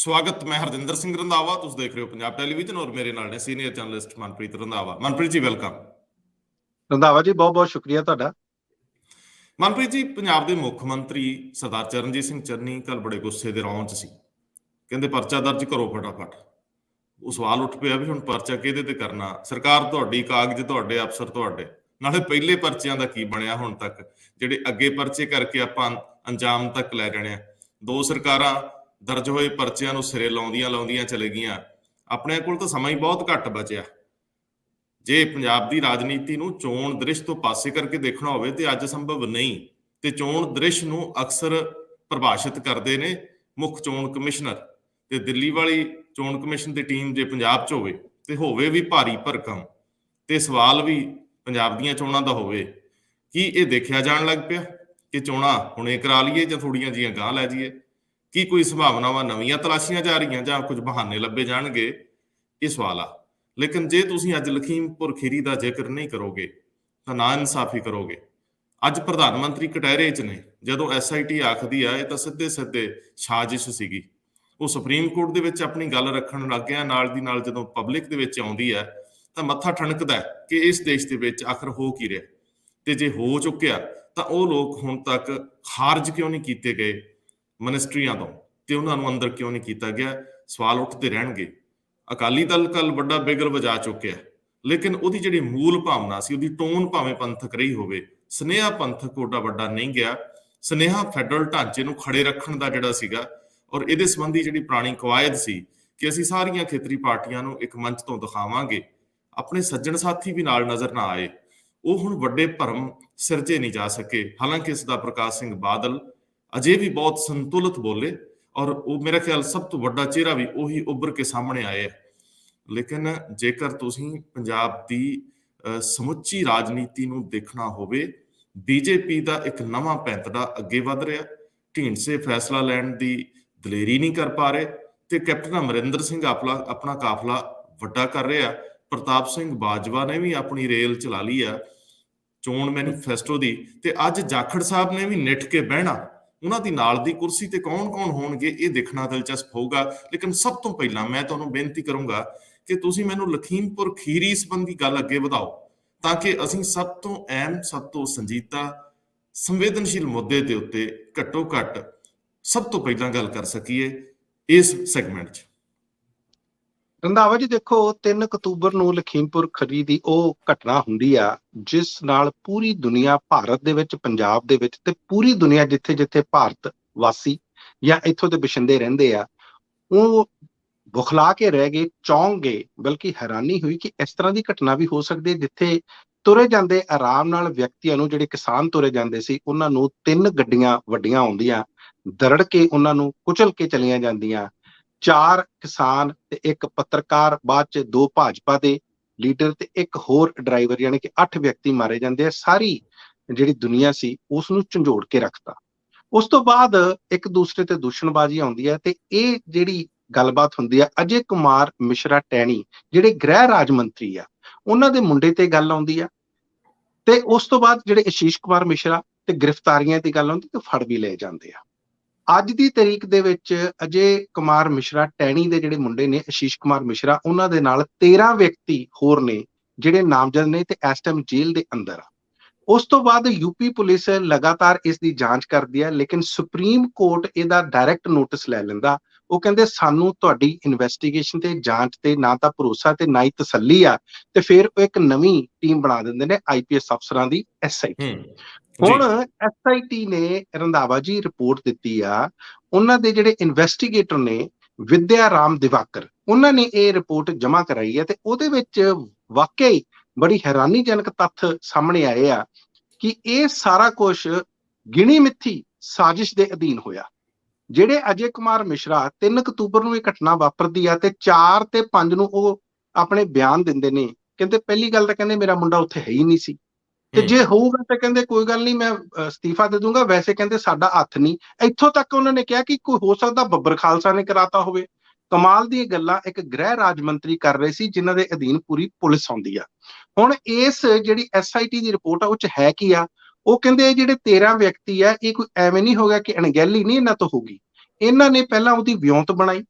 ਸਵਾਗਤ। ਮੈਂ ਹਰਜਿੰਦਰ ਸਿੰਘ ਰੰਧਾਵਾ, ਤੁਸੀਂ ਦੇਖ ਰਹੇ ਹੋ ਪੰਜਾਬ ਟੈਲੀਵਿਜ਼ਨ ਔਰ ਮੇਰੇ ਨਾਲ ਨੇ senior journalist Manpreet Randhawa. Manpreet ji welcome. Randhawa ji ਬਹੁਤ ਬਹੁਤ ਸ਼ੁਕਰੀਆ ਤੁਹਾਡਾ। ਮਨਪ੍ਰੀਤ ਜੀ, ਪੰਜਾਬ ਦੇ ਮੁੱਖ ਮੰਤਰੀ ਸਰਦਾਰ ਚਰਨਜੀਤ ਸਿੰਘ ਚੰਨੀ ਕੱਲ ਬੜੇ ਗੁੱਸੇ ਦੇ ਰੌਂਅ 'ਚ ਸੀ। ਕਹਿੰਦੇ ਪਰਚਾ ਦਰਜ ਕਰੋ ਫਟਾਫਟ। ਉਹ ਸਵਾਲ ਉੱਠ ਪਿਆ ਵੀ ਹੁਣ ਪਰਚਾ ਕਿਹਦੇ ਤੇ ਕਰਨਾ? ਸਰਕਾਰ ਤੁਹਾਡੀ, ਕਾਗਜ਼ ਤੁਹਾਡੇ, ਅਫਸਰ ਤੁਹਾਡੇ, ਨਾਲੇ ਪਹਿਲੇ ਪਰਚਿਆਂ ਦਾ ਕੀ ਬਣਿਆ ਹੁਣ ਤੱਕ? ਜਿਹੜੇ ਅੱਗੇ ਪਰਚੇ ਕਰਕੇ ਆਪਾਂ ਅੰਜਾਮ ਤੱਕ ਲੈ ਜਾਣੇ ਆ। ਦੋ ਸਰਕਾਰਾਂ ਦਰਜ ਹੋਏ ਪਰਚਿਆਂ ਨੂੰ ਸਿਰੇ ਲਾਉਂਦੀਆਂ ਚਲੇ ਗਈਆਂ। ਆਪਣੇ ਕੋਲ ਤਾਂ ਸਮਾਂ ਹੀ ਬਹੁਤ ਘੱਟ ਬਚਿਆ। ਜੇ ਪੰਜਾਬ ਦੀ ਰਾਜਨੀਤੀ ਨੂੰ ਚੋਣ ਦ੍ਰਿਸ਼ ਤੋਂ ਪਾਸੇ ਕਰਕੇ ਦੇਖਣਾ ਹੋਵੇ ਤੇ ਅੱਜ ਸੰਭਵ ਨਹੀਂ। ਤੇ ਚੋਣ ਦ੍ਰਿਸ਼ ਨੂੰ ਅਕਸਰ ਪ੍ਰਭਾਸ਼ਿਤ ਕਰਦੇ ਨੇ ਮੁੱਖ ਚੋਣ ਕਮਿਸ਼ਨਰ। ਤੇ ਦਿੱਲੀ ਵਾਲੀ ਚੋਣ ਕਮਿਸ਼ਨ ਦੀ ਟੀਮ ਜੇ ਪੰਜਾਬ 'ਚ ਹੋਵੇ ਤੇ ਹੋਵੇ ਵੀ ਭਾਰੀ ਭਰਕਮ, ਤੇ ਸਵਾਲ ਵੀ ਪੰਜਾਬ ਦੀਆਂ ਚੋਣਾਂ ਦਾ ਹੋਵੇ। ਕੀ ਇਹ ਦੇਖਿਆ ਜਾਣ ਲੱਗ ਪਿਆ ਕਿ ਚੋਣਾਂ ਹੁਣੇ ਕਰਾ ਲਈਏ ਜਾਂ ਥੋੜੀਆਂ ਜਿਹੀਆਂ ਗਾਂਹ ਲੈ ਜਾਈਏ? ਕੀ ਕੋਈ ਸੰਭਾਵਨਾਵਾਂ ਨਵੀਆਂ ਤਲਾਸ਼ੀਆਂ ਜਾ ਰਹੀਆਂ ਜਾਂ ਕੁਝ ਬਹਾਨੇ ਲੱਭੇ ਜਾਣਗੇ? ਇਹ ਸਵਾਲ ਆ। ਲੇਕਿਨ ਜੇ ਤੁਸੀਂ ਅੱਜ ਲਖੀਮਪੁਰ ਖੀਰੀ ਦਾ ਜ਼ਿਕਰ ਨਹੀਂ ਕਰੋਗੇ ਤਾਂ ਨਾ ਇਨਸਾਫੀ ਕਰੋਗੇ। ਅੱਜ ਪ੍ਰਧਾਨ ਮੰਤਰੀ ਕਟਹਿਰੇ 'ਚ ਨੇ। ਜਦੋਂ SIT ਆਖਦੀ ਆ ਇਹ ਤਾਂ ਸਿੱਧੇ ਸਾਜ਼ਿਸ਼ ਸੀਗੀ। ਉਹ ਸੁਪਰੀਮ ਕੋਰਟ ਦੇ ਵਿੱਚ ਆਪਣੀ ਗੱਲ ਰੱਖਣ ਲੱਗ ਗਿਆ। ਨਾਲ ਦੀ ਨਾਲ ਜਦੋਂ ਪਬਲਿਕ ਦੇ ਵਿੱਚ ਆਉਂਦੀ ਹੈ ਤਾਂ ਮੱਥਾ ਠਣਕਦਾ ਕਿ ਇਸ ਦੇਸ਼ ਦੇ ਵਿੱਚ ਆਖਰ ਹੋ ਕੀ ਰਿਹਾ। ਤੇ ਜੇ ਹੋ ਚੁੱਕਿਆ ਤਾਂ ਉਹ ਲੋਕ ਹੁਣ ਤੱਕ ਖਾਰਜ ਕਿਉਂ ਨਹੀਂ ਕੀਤੇ ਗਏ ਮਿਨਿਸਟਰੀਆਂ ਤੋਂ, ਤੇ ਉਹਨਾਂ ਨੂੰ ਅੰਦਰ ਕਿਉਂ ਨਹੀਂ ਕੀਤਾ ਗਿਆ? ਸਵਾਲ ਉੱਠਦੇ ਰਹਿਣਗੇ। ਅਕਾਲੀ ਦਲ ਕੱਲ ਵੱਡਾ ਬਿਗਲ ਵਜਾ ਚੁੱਕਿਆ, ਲੇਕਿਨ ਉਹਦੀ ਜਿਹੜੀ ਮੂਲ ਭਾਵਨਾ ਸੀ, ਉਹਦੀ ਟੋਨ ਭਾਵੇਂ ਪੰਥਕ ਰਹੀ ਹੋਵੇ, ਸੁਨੇਹਾ ਪੰਥਕ ਓਡਾ ਵੱਡਾ ਨਹੀਂ ਗਿਆ। ਸੁਨੇਹਾ ਫੈਡਰਲ ਢਾਂਚੇ ਨੂੰ ਖੜੇ ਰੱਖਣ ਦਾ ਜਿਹੜਾ ਸੀਗਾ, ਔਰ ਇਹਦੇ ਸੰਬੰਧੀ ਜਿਹੜੀ ਪੁਰਾਣੀ ਕਵਾਇਦ ਸੀ ਕਿ ਅਸੀਂ ਸਾਰੀਆਂ ਖੇਤਰੀ ਪਾਰਟੀਆਂ ਨੂੰ ਇੱਕ ਮੰਚ ਤੋਂ ਦਿਖਾਵਾਂਗੇ, ਆਪਣੇ ਸੱਜਣ ਸਾਥੀ ਵੀ ਨਾਲ ਨਜ਼ਰ ਨਾ ਆਏ। ਉਹ ਹੁਣ ਵੱਡੇ ਭਰਮ ਸਿਰਜੇ ਨਹੀਂ ਜਾ ਸਕੇ। ਹਾਲਾਂਕਿ ਇਸ ਦਾ ਪ੍ਰਕਾਸ਼ ਸਿੰਘ ਬਾਦਲ ਅਜੇ ਵੀ ਬਹੁਤ ਸੰਤੁਲਿਤ ਬੋਲੇ, ਔਰ ਉਹ ਮੇਰਾ ਖਿਆਲ ਸਭ ਤੋਂ ਵੱਡਾ ਚਿਹਰਾ ਵੀ ਉਹੀ ਉੱਭਰ ਕੇ ਸਾਹਮਣੇ ਆਏ। ਲੇਕਿਨ ਜੇਕਰ ਤੁਸੀਂ ਪੰਜਾਬ ਦੀ ਸਮੁੱਚੀ ਰਾਜਨੀਤੀ ਨੂੰ ਦੇਖਣਾ ਹੋਵੇ, BJP ਦਾ ਇੱਕ ਨਵਾਂ ਪੈਂਤੜਾ ਅੱਗੇ ਵੱਧ ਰਿਹਾ। ਢੀਂਡਸੇ ਫੈਸਲਾ ਲੈਣ ਦੀ ਦਲੇਰੀ ਨਹੀਂ ਕਰ ਪਾ ਰਹੇ ਤੇ ਕੈਪਟਨ ਅਮਰਿੰਦਰ ਸਿੰਘ ਆਪਣਾ ਕਾਫਲਾ ਵੱਡਾ ਕਰ ਰਿਹਾ। ਪ੍ਰਤਾਪ ਸਿੰਘ ਬਾਜਵਾ ਨੇ ਵੀ ਆਪਣੀ ਰੇਲ ਚਲਾ ਲਈ ਆ ਚੋਣ ਮੈਨੀਫੈਸਟੋ ਦੀ, ਤੇ ਅੱਜ ਜਾਖੜ ਸਾਹਿਬ ਨੇ ਵੀ ਨਿੱਠ ਕੇ ਬਹਿਣਾ। ਉਹਨਾਂ ਦੀ ਨਾਲ ਦੀ ਕੁਰਸੀ ਤੇ ਕੌਣ ਹੋਣਗੇ ਇਹ ਦੇਖਣਾ ਦਿਲਚਸਪ ਹੋਊਗਾ। ਲੇਕਿਨ ਸਭ ਤੋਂ ਪਹਿਲਾਂ ਮੈਂ ਤੁਹਾਨੂੰ ਬੇਨਤੀ ਕਰੂੰਗਾ ਕਿ ਤੁਸੀਂ ਮੈਨੂੰ ਲਖੀਮਪੁਰ ਖੀਰੀ ਸੰਬੰਧੀ ਗੱਲ ਅੱਗੇ ਵਧਾਓ, ਤਾਂ ਕਿ ਅਸੀਂ ਸਭ ਤੋਂ ਅਹਿਮ, ਸਭ ਤੋਂ ਸੰਜੀਦਾ, ਸੰਵੇਦਨਸ਼ੀਲ ਮੁੱਦੇ ਦੇ ਉੱਤੇ ਘੱਟੋ ਘੱਟ ਸਭ ਤੋਂ ਪਹਿਲਾਂ ਗੱਲ ਕਰ ਸਕੀਏ ਇਸ ਸੈਗਮੈਂਟ 'ਚ। ਰੰਧਾਵਾ ਜੀ ਦੇਖੋ, 3 ਅਕਤੂਬਰ ਨੂੰ ਲਖੀਮਪੁਰ ਖੀਰੀ ਦੀ ਉਹ ਘਟਨਾ ਹੁੰਦੀ ਆ ਜਿਸ ਨਾਲ ਪੂਰੀ ਦੁਨੀਆ, ਭਾਰਤ ਦੇ ਵਿੱਚ, ਪੰਜਾਬ ਦੇ ਵਿੱਚ ਤੇ ਪੂਰੀ ਦੁਨੀਆ ਜਿੱਥੇ ਜਿੱਥੇ ਭਾਰਤ ਵਾਸੀ ਜਾਂ ਇੱਥੋਂ ਦੇ ਵਸਿੰਦੇ ਰਹਿੰਦੇ ਆ, ਉਹ ਬੁਖਲਾ ਕੇ ਰਹਿ ਗਏ, ਚੌਂਕ ਗਏ। ਬਲਕਿ ਹੈਰਾਨੀ ਹੋਈ ਕਿ ਇਸ ਤਰ੍ਹਾਂ ਦੀ ਘਟਨਾ ਵੀ ਹੋ ਸਕਦੀ ਹੈ ਜਿੱਥੇ ਤੁਰੇ ਜਾਂਦੇ ਆਰਾਮ ਨਾਲ ਵਿਅਕਤੀਆਂ ਨੂੰ, ਜਿਹੜੇ ਕਿਸਾਨ ਤੁਰੇ ਜਾਂਦੇ ਸੀ, ਉਹਨਾਂ ਨੂੰ 3 ਗੱਡੀਆਂ ਵੱਡੀਆਂ ਆਉਂਦੀਆਂ, ਦਰੜ ਕੇ ਉਹਨਾਂ ਨੂੰ ਕੁਚਲ ਕੇ ਚਲੀਆਂ ਜਾਂਦੀਆਂ। 4 ਕਿਸਾਨ ਤੇ 1 ਪੱਤਰਕਾਰ, ਬਾਅਦ ਚ 2 ਭਾਜਪਾ ਦੇ ਲੀਡਰ ਤੇ 1 ਹੋਰ ਡਰਾਈਵਰ, ਯਾਨੀ ਕਿ 8 ਵਿਅਕਤੀ ਮਾਰੇ ਜਾਂਦੇ ਆ। ਸਾਰੀ ਜਿਹੜੀ ਦੁਨੀਆ ਸੀ ਉਸ ਨੂੰ ਝੰਜੋੜ ਕੇ ਰੱਖਤਾ। ਉਸ ਤੋਂ ਬਾਅਦ ਇੱਕ ਦੂਸਰੇ ਤੇ ਦੂਸ਼ਣਬਾਜ਼ੀ ਆਉਂਦੀ ਹੈ ਤੇ ਇਹ ਜਿਹੜੀ ਗੱਲਬਾਤ ਹੁੰਦੀ ਆ, ਅਜੇ ਕੁਮਾਰ ਮਿਸ਼ਰਾ ਟੈਣੀ ਜਿਹੜੇ ਗ੍ਰਹਿ ਰਾਜ ਮੰਤਰੀ ਆ, ਉਹਨਾਂ ਦੇ ਮੁੰਡੇ ਤੇ ਗੱਲ ਆਉਂਦੀ ਆ। ਤੇ ਉਸ ਤੋਂ ਬਾਅਦ ਜਿਹੜੇ ਅਸ਼ੀਸ਼ ਕੁਮਾਰ ਮਿਸ਼ਰਾ ਤੇ ਗ੍ਰਿਫਤਾਰੀਆਂ ਦੀ ਗੱਲ ਆਉਂਦੀ ਤੇ ਫੜ ਵੀ ਲਏ ਜਾਂਦੇ ਆ। ਅੱਜ ਦੀ ਤਾਰੀਖ ਦੇ ਵਿੱਚ ਅਜੇ ਕੁਮਾਰ ਮਿਸ਼ਰਾ ਟੈਣੀ ਦੇ ਜਿਹੜੇ ਮੁੰਡੇ ਨੇ, ਅਸ਼ੀਸ਼ ਕੁਮਾਰ ਮਿਸ਼ਰਾ, ਉਹਨਾਂ ਦੇ ਨਾਲ 13 ਵਿਅਕਤੀ ਹੋਰ ਨੇ ਜਿਹੜੇ ਨਾਮਜ਼ਦ ਨੇ ਤੇ ਇਸ ਟਾਈਮ ਜੇਲ੍ਹ ਦੇ ਅੰਦਰ ਆ। ਉਸ ਤੋਂ ਬਾਅਦ ਯੂਪੀ ਪੁਲਿਸ ਲਗਾਤਾਰ ਇਸ ਦੀ ਜਾਂਚ ਕਰਦੀ ਹੈ, ਲੇਕਿਨ ਸੁਪਰੀਮ ਕੋਰਟ ਇਹਦਾ ਡਾਇਰੈਕਟ ਨੋਟਿਸ ਲੈ ਲੈਂਦਾ। ਉਹ ਕਹਿੰਦੇ ਸਾਨੂੰ ਤੁਹਾਡੀ ਇਨਵੈਸਟੀਗੇਸ਼ਨ ਤੇ ਜਾਂਚ ਤੇ ਨਾ ਤਾਂ ਭਰੋਸਾ ਤੇ ਨਾ ਹੀ ਤਸੱਲੀ ਆ, ਤੇ ਫਿਰ ਉਹ ਇੱਕ ਨਵੀਂ ਟੀਮ ਬਣਾ ਦਿੰਦੇ ਨੇ IPS ਅਫਸਰਾਂ ਦੀ, SIT। ਹੁਣ SIT ਨੇ ਰੰਧਾਵਾ ਜੀ ਰਿਪੋਰਟ ਦਿੱਤੀ ਆ। ਉਹਨਾਂ ਦੇ ਜਿਹੜੇ ਇਨਵੈਸਟੀਗੇਟਰ ਨੇ ਵਿਦਿਆ ਰਾਮ ਦਿਵਾਕਰ, ਉਹਨਾਂ ਨੇ ਇਹ ਰਿਪੋਰਟ ਜਮ੍ਹਾਂ ਕਰਾਈ ਹੈ ਤੇ ਉਹਦੇ ਵਿੱਚ ਵਾਕਿਆ ਬੜੀ ਹੈਰਾਨੀਜਨਕ ਤੱਥ ਸਾਹਮਣੇ ਆਏ ਆ ਕਿ ਇਹ ਸਾਰਾ ਕੁਝ ਗਿਣੀ ਮਿੱਥੀ ਸਾਜ਼ਿਸ਼ ਦੇ ਅਧੀਨ ਹੋਇਆ। ਜਿਹੜੇ ਅਜੇ ਕੁਮਾਰ ਮਿਸ਼ਰਾ 3 ਅਕਤੂਬਰ ਨੂੰ ਇਹ ਘਟਨਾ ਵਾਪਰਦੀ ਆ ਤੇ 4 ਤੇ 5 ਨੂੰ ਉਹ ਆਪਣੇ ਬਿਆਨ ਦਿੰਦੇ ਨੇ। ਕਹਿੰਦੇ ਪਹਿਲੀ ਗੱਲ ਤਾਂ ਕਹਿੰਦੇ ਮੇਰਾ ਮੁੰਡਾ ਉੱਥੇ ਹੈ ਹੀ ਨਹੀਂ ਸੀ, ਤੇ ਜੇ ਹੋਊਗਾ ਤਾਂ ਕਹਿੰਦੇ ਕੋਈ ਗੱਲ ਨਹੀਂ, ਮੈਂ ਅਸਤੀਫਾ ਦੇ ਦੂੰਗਾ, ਵੈਸੇ ਕਹਿੰਦੇ ਸਾਡਾ ਹੱਥ ਨਹੀਂ। ਇੱਥੋਂ ਤੱਕ ਉਹਨਾਂ ਨੇ ਕਿਹਾ ਕਿ ਕੋਈ ਹੋ ਸਕਦਾ ਬੱਬਰ ਖਾਲਸਾ ਨੇ ਕਰਾਤਾ ਹੋਵੇ। ਕਮਾਲ ਦੀਆਂ ਗੱਲਾਂ ਇੱਕ ਗ੍ਰਹਿ ਰਾਜ ਮੰਤਰੀ ਕਰ ਰਹੇ ਸੀ ਜਿਨ੍ਹਾਂ ਦੇ ਅਧੀਨ ਪੂਰੀ ਪੁਲਿਸ ਆਉਂਦੀ ਆ। ਹੁਣ ਇਸ ਜਿਹੜੀ SIT ਦੀ ਰਿਪੋਰਟ ਆ ਉਹ ਚ ਹੈ ਕੀ ਆ? ਉਹ ਕਹਿੰਦੇ ਜਿਹੜੇ 13 ਵਿਅਕਤੀ ਆ, ਇਹ ਕੋਈ ਐਵੇਂ ਨਹੀਂ ਹੋ ਗਿਆ ਕਿ ਅਣਗਹਿਲੀ ਨਹੀਂ ਇਹਨਾਂ ਤੋਂ ਹੋ ਗਈ। ਇਹਨਾਂ ਨੇ ਪਹਿਲਾਂ ਉਹਦੀ ਵਿਉਂਤ ਬਣਾਈ,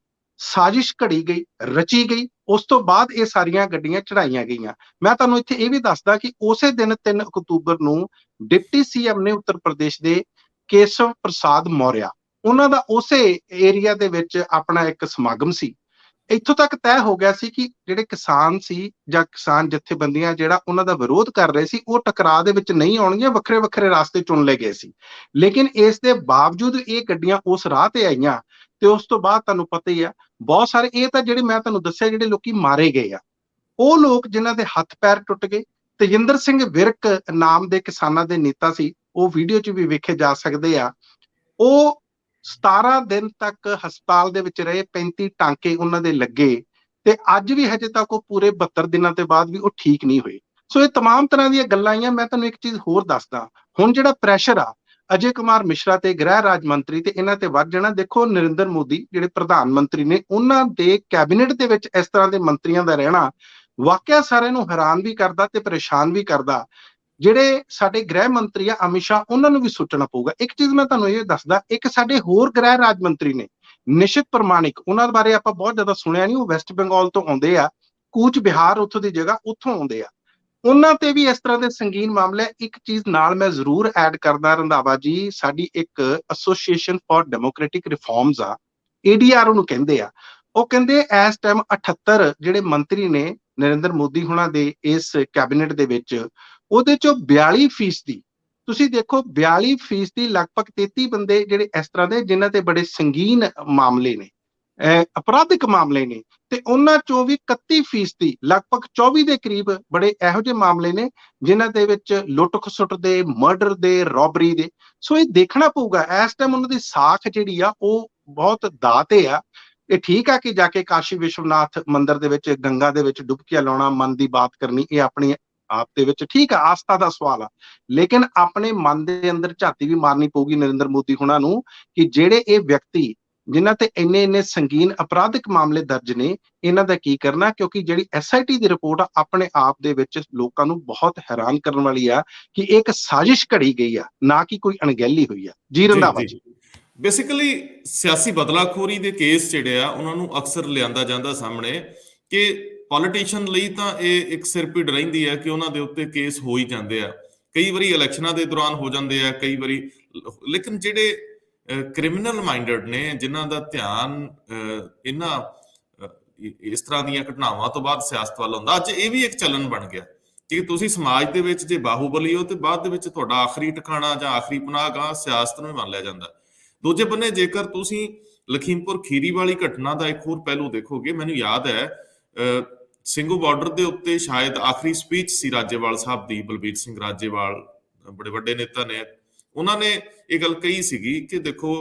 ਸਾਜ਼ਿਸ਼ ਘੜੀ ਗਈ, ਰਚੀ ਗਈ। ਉਸ ਤੋਂ ਬਾਅਦ ਇਹ ਸਾਰੀਆਂ ਗੱਡੀਆਂ ਚੜਾਈਆਂ ਗਈਆਂ। ਮੈਂ ਤੁਹਾਨੂੰ ਇੱਥੇ ਇਹ ਵੀ ਦੱਸਦਾ ਕਿ ਉਸੇ ਦਿਨ 3 ਅਕਤੂਬਰ ਨੂੰ ਡਿਪਟੀ ਸੀਐਮ ਨੇ ਉੱਤਰ ਪ੍ਰਦੇਸ਼ ਦੇ ਕੇਸ਼ਵ ਪ੍ਰਸਾਦ ਮੌਰਿਆ, ਉਹਨਾਂ ਦਾ ਉਸੇ ਏਰੀਆ ਦੇ ਵਿੱਚ ਆਪਣਾ ਇੱਕ ਸਮਾਗਮ ਸੀ। ਇੱਥੋਂ ਤੱਕ ਤੈਅ ਹੋ ਗਿਆ ਸੀ ਕਿ ਜਿਹੜੇ ਕਿਸਾਨ ਸੀ ਜਾਂ ਕਿਸਾਨ ਜਥੇਬੰਦੀਆਂ ਜਿਹੜਾ ਉਹਨਾਂ ਦਾ ਵਿਰੋਧ ਕਰ ਰਹੇ ਸੀ, ਉਹ ਟਕਰਾਅ ਦੇ ਵਿੱਚ ਨਹੀਂ ਆਉਣਗੀਆਂ, ਵੱਖਰੇ ਵੱਖਰੇ ਰਾਸਤੇ ਚੁਣ ਲਏ ਗਏ ਸੀ। ਲੇਕਿਨ ਇਸ ਦੇ ਬਾਵਜੂਦ ਇਹ ਗੱਡੀਆਂ ਉਸ ਰਾਹ ਤੇ ਆਈਆਂ ਤੇ ਉਸ ਤੋਂ ਬਾਅਦ ਤੁਹਾਨੂੰ ਪਤਾ ਹੀ ਆ, ਬਹੁਤ ਸਾਰੇ ਇਹ ਤਾਂ ਜਿਹੜੇ ਮੈਂ ਤੁਹਾਨੂੰ ਦੱਸਿਆ ਜਿਹੜੇ ਲੋਕੀ ਮਾਰੇ ਗਏ ਆ, ਉਹ ਲੋਕ ਜਿਨ੍ਹਾਂ ਦੇ ਹੱਥ ਪੈਰ ਟੁੱਟ ਗਏ। ਤੇਜਿੰਦਰ ਸਿੰਘ ਵਿਰਕ ਨਾਮ ਦੇ ਕਿਸਾਨਾਂ ਦੇ ਨੇਤਾ ਸੀ, ਉਹ ਵੀਡੀਓ 'ਚ ਵੀ ਵੇਖੇ ਜਾ ਸਕਦੇ ਆ। ਉਹ 17 ਦਿਨ ਤੱਕ ਹਸਪਤਾਲ ਦੇ ਵਿੱਚ ਰਹੇ, 35 ਟਾਂਕੇ ਉਹਨਾਂ ਦੇ ਲੱਗੇ ਤੇ ਅੱਜ ਵੀ ਹਜੇ ਤੱਕ ਉਹ ਪੂਰੇ 72 ਦਿਨਾਂ ਦੇ ਬਾਅਦ ਵੀ ਉਹ ਠੀਕ ਨਹੀਂ ਹੋਏ। ਸੋ ਇਹ ਤਮਾਮ ਤਰ੍ਹਾਂ ਦੀਆਂ ਗੱਲਾਂ ਆਈਆਂ। ਮੈਂ ਤੁਹਾਨੂੰ ਇੱਕ ਚੀਜ਼ ਹੋਰ ਦੱਸਦਾ, ਹੁਣ ਜਿਹੜਾ ਪ੍ਰੈਸ਼ਰ ਆ ਅਜੇ ਕੁਮਾਰ ਮਿਸ਼ਰਾ ਤੇ ਗ੍ਰਹਿ ਰਾਜ ਮੰਤਰੀ ਤੇ ਇਹਨਾਂ ਤੇ ਵੱਧ ਜਾਣਾ। ਦੇਖੋ ਨਰਿੰਦਰ ਮੋਦੀ ਜਿਹੜੇ ਪ੍ਰਧਾਨ ਮੰਤਰੀ ਨੇ, ਉਹਨਾਂ ਦੇ ਕੈਬਨਿਟ ਦੇ ਵਿੱਚ ਇਸ ਤਰ੍ਹਾਂ ਦੇ ਮੰਤਰੀਆਂ ਦਾ ਰਹਿਣਾ ਵਾਕਿਆ ਸਾਰਿਆਂ ਨੂੰ ਹੈਰਾਨ ਵੀ ਕਰਦਾ ਤੇ ਪਰੇਸ਼ਾਨ ਵੀ ਕਰਦਾ। ਜਿਹੜੇ ਸਾਡੇ ਗ੍ਰਹਿ ਮੰਤਰੀ ਆ ਅਮਿਤ ਸ਼ਾਹ, ਉਹਨਾਂ ਨੂੰ ਵੀ ਸੋਚਣਾ ਪਊਗਾ। ਇੱਕ ਚੀਜ਼ ਮੈਂ ਤੁਹਾਨੂੰ ਇਹ ਦੱਸਦਾ, ਇੱਕ ਸਾਡੇ ਹੋਰ ਗ੍ਰਹਿ ਰਾਜ ਮੰਤਰੀ ਨੇ ਨਿਸ਼ਚਿਤ ਪ੍ਰਮਾਣਿਕ, ਉਹਨਾਂ ਬਾਰੇ ਆਪਾਂ ਬਹੁਤ ਜ਼ਿਆਦਾ ਸੁਣਿਆ ਨਹੀਂ। ਉਹ ਵੈਸਟ ਬੰਗਾਲ ਤੋਂ ਆਉਂਦੇ ਆ, ਕੂਚ ਬਿਹਾਰ ਉੱਥੋਂ ਦੀ ਜਗ੍ਹਾ, ਉੱਥੋਂ ਆਉਂਦੇ ਆ। ਉਹਨਾਂ ਤੇ ਵੀ ਇਸ ਤਰ੍ਹਾਂ ਦੇ ਸੰਗੀਨ ਮਾਮਲੇ। ਇੱਕ ਚੀਜ਼ ਨਾਲ ਮੈਂ ਜ਼ਰੂਰ ਐਡ ਕਰਦਾ ਰੰਧਾਵਾ ਜੀ, ਸਾਡੀ ਇੱਕ ਐਸੋਸੀਏਸ਼ਨ ਫਾਰ ਡੈਮੋਕ੍ਰੈਟਿਕ ਰਿਫਾਰਮਸ ਆ, ADR ਉਹਨੂੰ ਕਹਿੰਦੇ ਆ। ਉਹ ਕਹਿੰਦੇ ਇਸ ਟਾਈਮ 78 ਜਿਹੜੇ ਮੰਤਰੀ ਨੇ ਨਰਿੰਦਰ ਮੋਦੀ ਹੁਣਾਂ ਦੇ ਇਸ ਕੈਬਨਿਟ ਦੇ ਵਿੱਚ, ਉਹਦੇ ਚੋਂ 42% ਤੁਸੀਂ ਦੇਖੋ 42% ਲਗਭਗ 33 ਬੰਦੇ ਜਿਹੜੇ ਇਸ ਤਰ੍ਹਾਂ ਦੇ ਜਿਨ੍ਹਾਂ ਤੇ ਬੜੇ ਸੰਗੀਨ ਮਾਮਲੇ ਨੇ, ਅਪਰਾਧਿਕ ਮਾਮਲੇ ਨੇ, ਤੇ ਉਹਨਾਂ ਚੋਂ ਵੀ 31% ਲਗਭਗ 24 ਦੇ ਕਰੀਬ ਬੜੇ ਇਹੋ ਜਿਹੇ ਮਾਮਲੇ ਨੇ ਜਿਨ੍ਹਾਂ ਦੇ ਵਿੱਚ ਲੁੱਟ ਖਸੁੱਟ ਦੇ, ਮਰਡਰ ਦੇ, ਰੋਬਰੀ ਦੇ। ਸੋ ਇਹ ਦੇਖਣਾ ਪਊਗਾ ਇਸ ਟਾਈਮ ਉਹਨਾਂ ਦੀ ਸਾਖ ਜਿਹੜੀ ਆ ਉਹ ਬਹੁਤ ਦਾਅ ਤੇ ਆ। ਇਹ ਠੀਕ ਆ ਕਿ ਜਾ ਕੇ ਕਾਸ਼ੀ ਵਿਸ਼ਵਨਾਥ ਮੰਦਿਰ ਦੇ ਵਿੱਚ ਗੰਗਾ ਦੇ ਵਿੱਚ ਡੁਬਕੀਆਂ ਲਾਉਣਾ, ਮਨ ਦੀ ਬਾਤ ਕਰਨੀ, ਇਹ ਆਪਣੀ ਆਪ ਦੇ ਵਿੱਚ ਠੀਕ ਆ, ਆਸਥਾ ਦਾ ਸਵਾਲ ਆ। ਲੇਕਿਨ ਆਪਣੇ ਮਨ ਦੇ ਅੰਦਰ ਝਾਤੀ ਵੀ ਮਾਰਨੀ ਪਊਗੀ ਨਰਿੰਦਰ ਮੋਦੀ ਹੁਣਾਂ ਨੂੰ ਕਿ ਜਿਹੜੇ ਇਹ ਵਿਅਕਤੀ ਜਿਨ੍ਹਾਂ ਤੇ ਇੰਨੇ ਸੰਗੀਨ ਅਪਰਾਧਿਕ ਮਾਮਲੇ ਦਰਜ ਨੇ, ਇਹਨਾਂ ਦਾ ਕੀ ਕਰਨਾ। ਕਿਉਂਕਿ ਜਿਹੜੀ SIT ਦੀ ਰਿਪੋਰਟ ਆ ਆਪਣੇ ਆਪ ਦੇ ਵਿੱਚ ਲੋਕਾਂ ਨੂੰ ਬਹੁਤ ਹੈਰਾਨ ਕਰਨ ਵਾਲੀ ਆ ਕਿ ਇੱਕ ਸਾਜ਼ਿਸ਼ ਘੜੀ ਗਈ ਆ, ਨਾ ਕਿ ਕੋਈ ਅਣਗਹਿਲੀ ਹੋਈ ਆ। ਜੀ ਰੰਧਾਵਾ ਜੀ, ਬੇਸਿਕਲੀ ਸਿਆਸੀ ਬਦਲਾਖੋਰੀ ਦੇ ਕੇਸ ਜਿਹੜੇ ਆ ਉਹਨਾਂ ਨੂੰ ਅਕਸਰ ਲਿਆਂਦਾ ਜਾਂਦਾ ਸਾਹਮਣੇ ਕਿ ਪੋਲੀਟੀਸ਼ੀਅਨ ਲਈ ਤਾਂ ਇਹ ਇੱਕ ਸਿਰਪੀੜ ਰਹਿੰਦੀ ਹੈ ਕਿ ਉਹਨਾਂ ਦੇ ਉੱਤੇ ਕੇਸ ਹੋ ਹੀ ਜਾਂਦੇ ਆ। ਕਈ ਵਾਰੀ ਇਲੈਕਸ਼ਨਾਂ ਦੇ ਦੌਰਾਨ ਹੋ ਜਾਂਦੇ ਆ, ਕਈ ਵਾਰੀ। ਲੇਕਿਨ ਜਿਹੜੇ ਕ੍ਰਿਮੀਨਲ ਮਾਈਂਡਡ ਨੇ, ਜਿਨ੍ਹਾਂ ਦਾ ਧਿਆਨ ਇਸ ਤਰ੍ਹਾਂ ਦੀਆਂ ਘਟਨਾਵਾਂ ਤੋਂ ਬਾਅਦ ਸਿਆਸਤ ਵੱਲ ਹੁੰਦਾ, ਅੱਜ ਇਹ ਵੀ ਇੱਕ ਚੱਲਣ ਬਣ ਗਿਆ ਕਿ ਤੁਸੀਂ ਸਮਾਜ ਦੇ ਵਿੱਚ ਜੇ ਬਾਹੂਬਲੀ ਹੋ ਤੇ ਬਾਅਦ ਦੇ ਵਿੱਚ ਤੁਹਾਡਾ ਆਖਰੀ ਟਿਕਾਣਾ ਜਾਂ ਆਖਰੀ ਪਨਾਹਗਾਹ ਸਿਆਸਤ ਨੂੰ ਹੀ ਮੰਨ ਲਿਆ ਜਾਂਦਾ। ਦੂਜੇ ਬੰਨੇ ਜੇਕਰ ਤੁਸੀਂ ਲਖੀਮਪੁਰ ਖੀਰੀ ਵਾਲੀ ਘਟਨਾ ਦਾ ਇੱਕ ਹੋਰ ਪਹਿਲੂ ਦੇਖੋਗੇ, ਮੈਨੂੰ ਯਾਦ ਹੈ ਸਿੰਘੂ ਬਾਰਡਰ ਦੇ ਉੱਤੇ ਸ਼ਾਇਦ ਆਖਰੀ ਸਪੀਚ ਸੀ ਰਾਜੇਵਾਲ ਸਾਹਿਬ ਦੀ, ਬਲਬੀਰ ਸਿੰਘ ਰਾਜੇਵਾਲ ਬੜੇ ਵੱਡੇ ਨੇਤਾ ਨੇ, ਉਹਨਾਂ ਨੇ ਇਹ ਗੱਲ ਕਹੀ ਸੀਗੀ ਕਿ ਦੇਖੋ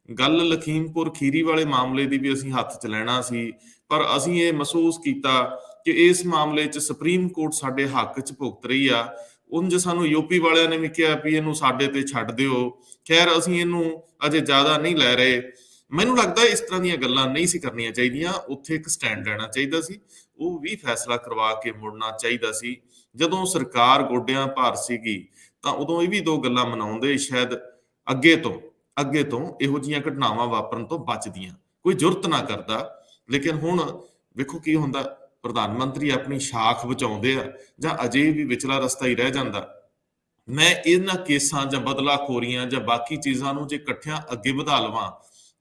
ਗੱਲ ਲਖੀਮਪੁਰ ਖੀਰੀ ਵਾਲੇ ਮਾਮਲੇ ਦੀ ਵੀ ਅਸੀਂ ਹੱਥ 'ਚ ਲੈਣਾ ਸੀ, ਪਰ ਅਸੀਂ ਇਹ ਮਹਿਸੂਸ ਕੀਤਾ ਕਿ ਇਸ ਮਾਮਲੇ 'ਚ ਸੁਪਰੀਮ ਕੋਰਟ ਸਾਡੇ ਹੱਕ 'ਚ ਭੁਗਤ ਰਹੀ ਆ। ਉਂਝ ਸਾਨੂੰ ਯੂਪੀ ਵਾਲਿਆਂ ਨੇ ਵੀ ਕਿਹਾ ਵੀ ਇਹਨੂੰ ਸਾਡੇ ਤੇ ਛੱਡ ਦਿਓ, ਖੈਰ ਅਸੀਂ ਇਹਨੂੰ ਅਜੇ ਜ਼ਿਆਦਾ ਨਹੀਂ ਲੈ ਰਹੇ। ਮੈਨੂੰ ਲੱਗਦਾ ਇਸ ਤਰ੍ਹਾਂ ਦੀਆਂ ਗੱਲਾਂ ਨਹੀਂ ਸੀ ਕਰਨੀਆਂ ਚਾਹੀਦੀਆਂ। ਉੱਥੇ ਇੱਕ ਸਟੈਂਡ ਲੈਣਾ ਚਾਹੀਦਾ ਸੀ, ਉਹ ਵੀ ਫੈਸਲਾ ਕਰਵਾ ਕੇ ਮੁੜਨਾ ਚਾਹੀਦਾ ਸੀ। ਜਦੋਂ ਸਰਕਾਰ ਗੋਡਿਆਂ ਭਾਰ ਸੀਗੀ ਤਾਂ ਉਦੋਂ ਇਹ ਵੀ ਦੋ ਗੱਲਾਂ ਮਨਾਉਂਦੇ, ਸ਼ਾਇਦ ਅੱਗੇ ਤੋਂ ਇਹੋ ਜਿਹੀਆਂ ਘਟਨਾਵਾਂ ਵਾਪਰਨ ਤੋਂ ਬਚਦੀਆਂ, ਕੋਈ ਜੁਰਤ ਨਾ ਕਰਦਾ। ਲੇਕਿਨ ਹੁਣ ਵੇਖੋ ਕੀ ਹੁੰਦਾ, ਪ੍ਰਧਾਨ ਮੰਤਰੀ ਆਪਣੀ ਸ਼ਾਖ ਬਚਾਉਂਦੇ ਆ ਜਾਂ ਅਜੇ ਵੀ ਵਿਚਲਾ ਰਸਤਾ ਹੀ ਰਹਿ ਜਾਂਦਾ। ਮੈਂ ਇਹਨਾਂ ਕੇਸਾਂ ਜਾਂ ਬਦਲਾਖੋਰੀਆਂ ਜਾਂ ਬਾਕੀ ਚੀਜ਼ਾਂ ਨੂੰ ਜੇ ਇਕੱਠਿਆਂ ਅੱਗੇ ਵਧਾ ਲਵਾਂ,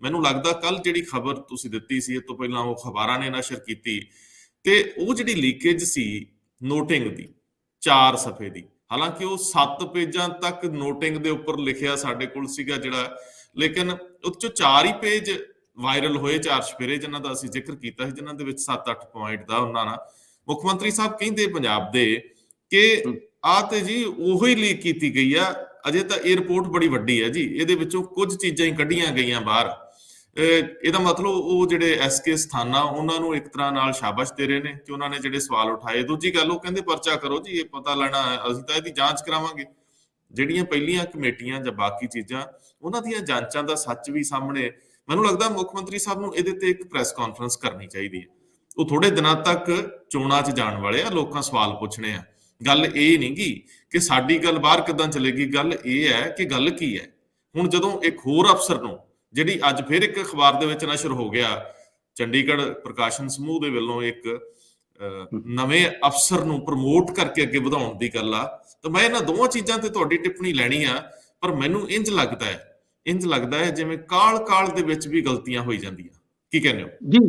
ਮੈਨੂੰ ਲੱਗਦਾ ਕੱਲ ਜਿਹੜੀ ਖਬਰ ਤੁਸੀਂ ਦਿੱਤੀ ਸੀ, ਇਹ ਤੋਂ ਪਹਿਲਾਂ ਉਹ ਅਖਬਾਰਾਂ ਨੇ ਨਸ਼ਰ ਕੀਤੀ, ਤੇ ਉਹ ਜਿਹੜੀ ਲੀਕੇਜ ਸੀ ਨੋਟਿੰਗ ਦੀ 4 ਸਫ਼ੇ ਦੀ, ਹਾਲਾਂਕਿ ਉਹ 7 ਪੇਜਾਂ ਤੱਕ ਨੋਟਿੰਗ ਦੇ ਉੱਪਰ ਲਿਖਿਆ ਸਾਡੇ ਕੋਲ ਸੀਗਾ ਜਿਹੜਾ, ਲੇਕਿਨ ਉਹ 'ਚੋਂ 4 ਹੀ ਪੇਜ ਵਾਇਰਲ ਹੋਏ, 4 ਚੁਫੇਰੇ ਜਿਨ੍ਹਾਂ ਦਾ ਅਸੀਂ ਜ਼ਿਕਰ ਕੀਤਾ ਸੀ, ਜਿਨ੍ਹਾਂ ਦੇ ਵਿੱਚ 7-8 ਪੁਆਇੰਟ ਦਾ ਉਹਨਾਂ ਨਾਲ ਮੁੱਖ ਮੰਤਰੀ ਸਾਹਿਬ ਕਹਿੰਦੇ ਪੰਜਾਬ ਦੇ ਕਿ ਆਹ ਤੇ ਜੀ ਉਹੀ ਲੀਕ ਕੀਤੀ ਗਈ ਆ। ਅਜੇ ਤਾਂ ਇਹ ਰਿਪੋਰਟ ਬੜੀ ਵੱਡੀ ਹੈ ਜੀ, ਇਹਦੇ ਵਿੱਚੋਂ ਕੁਝ ਚੀਜ਼ਾਂ ਹੀ ਕੱਢੀਆਂ ਗਈਆਂ ਬਾਹਰ। ਇਹਦਾ ਮਤਲਬ ਉਹ ਜਿਹੜੇ SK ਸਥਾਨਾ ਉਹਨਾਂ ਨੂੰ ਇੱਕ ਤਰ੍ਹਾਂ ਨਾਲ ਸ਼ਾਬਾਸ਼ ਦੇ ਰਹੇ ਨੇ ਕਿ ਉਹਨਾਂ ਨੇ ਜਿਹੜੇ ਸਵਾਲ ਉਠਾਏ। ਦੂਜੀ ਗੱਲ, ਉਹ ਕਹਿੰਦੇ ਪਰਚਾ ਕਰੋ ਜੀ, ਇਹ ਪਤਾ ਲੈਣਾ, ਅਸੀਂ ਤਾਂ ਇਹਦੀ ਜਾਂਚ ਕਰਾਵਾਂਗੇ। ਜਿਹੜੀਆਂ ਪਹਿਲੀਆਂ ਕਮੇਟੀਆਂ ਜਾਂ ਬਾਕੀ ਚੀਜ਼ਾਂ, ਉਹਨਾਂ ਦੀਆਂ ਜਾਂਚਾਂ ਦਾ ਸੱਚ ਵੀ ਸਾਹਮਣੇ। ਮੈਨੂੰ ਲੱਗਦਾ ਮੁੱਖ ਮੰਤਰੀ ਸਾਹਿਬ ਨੂੰ ਇਹਦੇ ਤੇ ਇੱਕ ਪ੍ਰੈਸ ਕਾਨਫਰੰਸ ਕਰਨੀ ਚਾਹੀਦੀ ਹੈ। ਉਹ ਥੋੜੇ ਦਿਨਾਂ ਤੱਕ ਚੋਣਾਂ 'ਚ ਜਾਣ ਵਾਲੇ ਆ, ਲੋਕਾਂ ਸਵਾਲ ਪੁੱਛਣੇ ਆ। ਗੱਲ ਇਹ ਨਹੀਂ ਗੀ ਕਿ ਸਾਡੀ ਗੱਲ ਬਾਹਰ ਕਿੱਦਾਂ ਚਲੇਗੀ, ਗੱਲ ਇਹ ਹੈ ਕਿ ਗੱਲ ਕੀ ਹੈ। ਹੁਣ ਜਦੋਂ ਇੱਕ ਹੋਰ ਅਫਸਰ ਨੂੰ, ਜਿਹੜੀ ਅੱਜ ਫਿਰ ਇੱਕ ਅਖਬਾਰ ਦੇ ਵਿੱਚ ਨਸ਼ਰ ਹੋ ਗਿਆ ਚੰਡੀਗੜ੍ਹ ਪ੍ਰਕਾਸ਼ਨ ਸਮੂਹ ਦੇ ਵੱਲੋਂ ਇੱਕ ਨਵੇਂ ਅਫਸਰ ਨੂੰ ਪ੍ਰਮੋਟ ਕਰਕੇ ਅੱਗੇ ਵਧਾਉਣ ਦੀ ਗੱਲ ਆ। ਤਾਂ ਮੈਂ ਇਹਨਾਂ ਦੋਵਾਂ ਚੀਜ਼ਾਂ ਤੇ ਤੁਹਾਡੀ ਟਿੱਪਣੀ ਲੈਣੀ ਆ। ਪਰ ਮੈਨੂੰ ਇੰਜ ਲੱਗਦਾ ਹੈ ਜਿਵੇਂ ਕਾਲ ਦੇ ਵਿੱਚ ਵੀ ਗਲਤੀਆਂ ਹੋਈ ਜਾਂਦੀਆਂ। ਕੀ ਕਹਿੰਦੇ ਹੋ ਜੀ?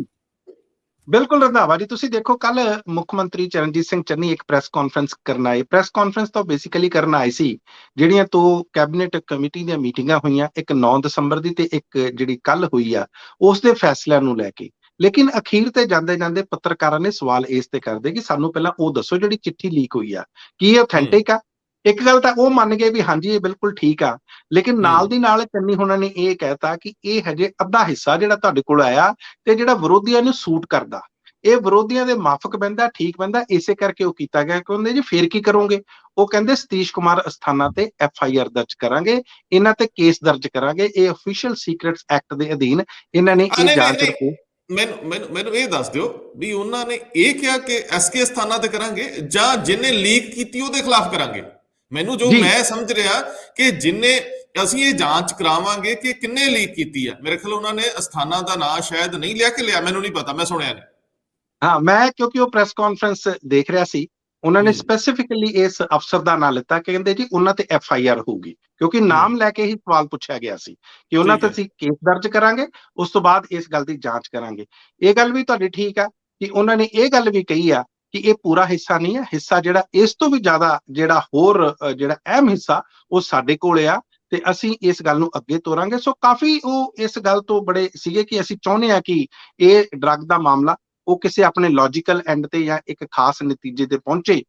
ਬਿਲਕੁਲ ਰੰਧਾਵਾ ਜੀ, ਤੁਸੀਂ ਦੇਖੋ ਕੱਲ ਮੁੱਖ ਮੰਤਰੀ ਚਰਨਜੀਤ ਸਿੰਘ ਚੰਨੀ ਇੱਕ ਪ੍ਰੈਸ ਕਾਨਫਰੰਸ ਕਰਨ ਆਏ। ਪ੍ਰੈਸ ਕਾਨਫਰੰਸ ਤਾਂ ਬੇਸਿਕਲੀ ਕਰਨ ਆਏ ਸੀ, ਜਿਹੜੀਆਂ ਦੋ ਕੈਬਨਿਟ ਕਮੇਟੀ ਦੀਆਂ ਮੀਟਿੰਗਾਂ ਹੋਈਆਂ, ਇੱਕ 9 ਦਸੰਬਰ ਦੀ ਤੇ ਇੱਕ ਜਿਹੜੀ ਕੱਲ ਹੋਈ ਆ, ਉਸ ਦੇ ਫੈਸਲਿਆਂ ਨੂੰ ਲੈ ਕੇ। ਲੇਕਿਨ ਅਖੀਰ ਤੇ ਜਾਂਦੇ ਜਾਂਦੇ ਪੱਤਰਕਾਰਾਂ ਨੇ ਸਵਾਲ ਇਸ ਤੇ ਕਰਦੇ ਕਿ ਸਾਨੂੰ ਪਹਿਲਾਂ ਉਹ ਦੱਸੋ ਜਿਹੜੀ ਚਿੱਠੀ ਲੀਕ ਹੋਈ ਆ, ਕੀ ਇਹ ਆਥੈਂਟਿਕ ਆ? ਇੱਕ ਗੱਲ ਤਾਂ ਉਹ ਮੰਨ ਗਏ ਵੀ ਹਾਂਜੀ ਇਹ ਬਿਲਕੁਲ ਠੀਕ ਆ, ਲੇਕਿਨ ਨਾਲ ਦੀ ਨਾਲ ਚੰਨੀ ਹੋਣਾ ਨੇ ਇਹ ਕਹਿਤਾ ਕਿ ਇਹ ਹਜੇ ਅੱਧਾ ਹਿੱਸਾ ਜਿਹੜਾ ਤੁਹਾਡੇ ਕੋਲ ਆਇਆ ਤੇ ਜਿਹੜਾ ਵਿਰੋਧੀਆਂ ਨੂੰ ਸੂਟ ਕਰਦਾ, ਇਹ ਵਿਰੋਧੀਆਂ ਦੇ ਮਾਫਕ ਪੈਂਦਾ, ਠੀਕ ਪੈਂਦਾ, ਇਸੇ ਕਰਕੇ ਉਹ ਕੀਤਾ ਗਿਆ। ਕਹਿੰਦੇ ਜੀ ਫੇਰ ਕੀ ਕਰੋਗੇ? ਉਹ ਕਹਿੰਦੇ ਸਤੀਸ਼ ਕੁਮਾਰ ਅਸਥਾਨਾ ਤੇ FIR ਦਰਜ ਕਰਾਂਗੇ, ਇਹਨਾਂ ਤੇ ਕੇਸ ਦਰਜ ਕਰਾਂਗੇ, ਇਹ ਅਫੀਸ਼ੀਅਲ ਸੀਕ੍ਰੇਟਸ ਐਕਟ ਦੇ ਅਧੀਨ ਇਹਨਾਂ ਨੇ ਇਹ ਜਾਂਚ ਰਿਪੋਰਟ। ਮੈਨੂੰ ਇਹ ਦੱਸ ਦਿਓ ਵੀ ਉਹਨਾਂ ਨੇ ਇਹ ਕਿਹਾ ਕਿ SK ਅਸਥਾਨਾ ਤੇ ਕਰਾਂਗੇ ਜਾਂ ਜਿਹਨੇ ਲੀਕ ਕੀਤੀ ਉਹਦੇ ਖਿਲਾਫ ਕਰਾਂਗੇ? ਮੈਨੂੰ ਜੋ ਮੈਂ ਸਮਝ ਰਿਹਾ ਕਿ ਜਿੰਨੇ ਅਸੀਂ ਇਹ ਜਾਂਚ ਕਰਾਵਾਂਗੇ ਕਿ ਕਿੰਨੇ ਲੀਕ ਕੀਤੀ ਆ। ਮੇਰੇ ਖਿਆਲ ਉਹਨਾਂ ਨੇ ਅਸਥਾਨਾ ਦਾ ਨਾਂ ਸ਼ਾਇਦ ਨਹੀਂ ਲਿਆ ਕਿ ਲਿਆ, ਮੈਨੂੰ ਨਹੀਂ ਪਤਾ, ਮੈਂ ਸੁਣਿਆ ਨਹੀਂ। ਹਾਂ, ਮੈਂ ਕਿਉਂਕਿ ਉਹ ਪ੍ਰੈਸ ਕਾਨਫਰੰਸ ਦੇਖ ਰਿਹਾ ਸੀ, ਉਹਨਾਂ ਨੇ ਸਪੈਸੀਫਿਕਲੀ ਇਸ ਅਫਸਰ ਦਾ ਨਾਂ ਲਿੱਤਾ ਕਿ ਕਹਿੰਦੇ ਜੀ ਉਹਨਾਂ ਤੇ FIR ਹੋਊਗੀ, ਕਿਉਂਕਿ ਨਾਮ ਲੈ ਕੇ ਹੀ ਸਵਾਲ ਪੁੱਛਿਆ ਗਿਆ ਸੀ ਕਿ ਉਹਨਾਂ ਤੇ ਅਸੀਂ ਕੇਸ ਦਰਜ ਕਰਾਂਗੇ, ਉਸ ਤੋਂ ਬਾਅਦ ਇਸ ਗੱਲ ਦੀ ਜਾਂਚ ਕਰਾਂਗੇ। ਇਹ ਗੱਲ ਵੀ ਤੁਹਾਡੀ ਠੀਕ ਆ ਕਿ ਉਹਨਾਂ ਨੇ ਇਹ ਗੱਲ ਵੀ ਕਹੀ ਆ ਕਿ ਇਹ ਪੂਰਾ ਹਿੱਸਾ ਨਹੀਂ ਹੈ, ਹਿੱਸਾ ਜਿਹੜਾ ਇਸ ਤੋਂ ਵੀ ਜ਼ਿਆਦਾ ਜਿਹੜਾ ਹੋਰ ਜਿਹੜਾ ਅਹਿਮ ਹਿੱਸਾ ਉਹ ਸਾਡੇ ਕੋਲ ਆ ਤੇ ਅਸੀਂ ਇਸ ਗੱਲ ਨੂੰ ਅੱਗੇ ਤੋਰਾਂਗੇ। ਸੋ ਕਾਫੀ ਉਹ ਇਸ ਗੱਲ ਤੋਂ ਬੜੇ ਸੀਗੇ ਕਿ ਅਸੀਂ ਚਾਹੁੰਦੇ ਹਾਂ ਕਿ ਇਹ ਡਰੱਗ ਦਾ ਮਾਮਲਾ ਉਹ ਕਿਸੇ ਆਪਣੇ ਲੌਜੀਕਲ ਐਂਡ ਤੇ ਜਾਂ ਇੱਕ ਖਾਸ ਨਤੀਜੇ ਤੇ ਪਹੁੰਚੇ।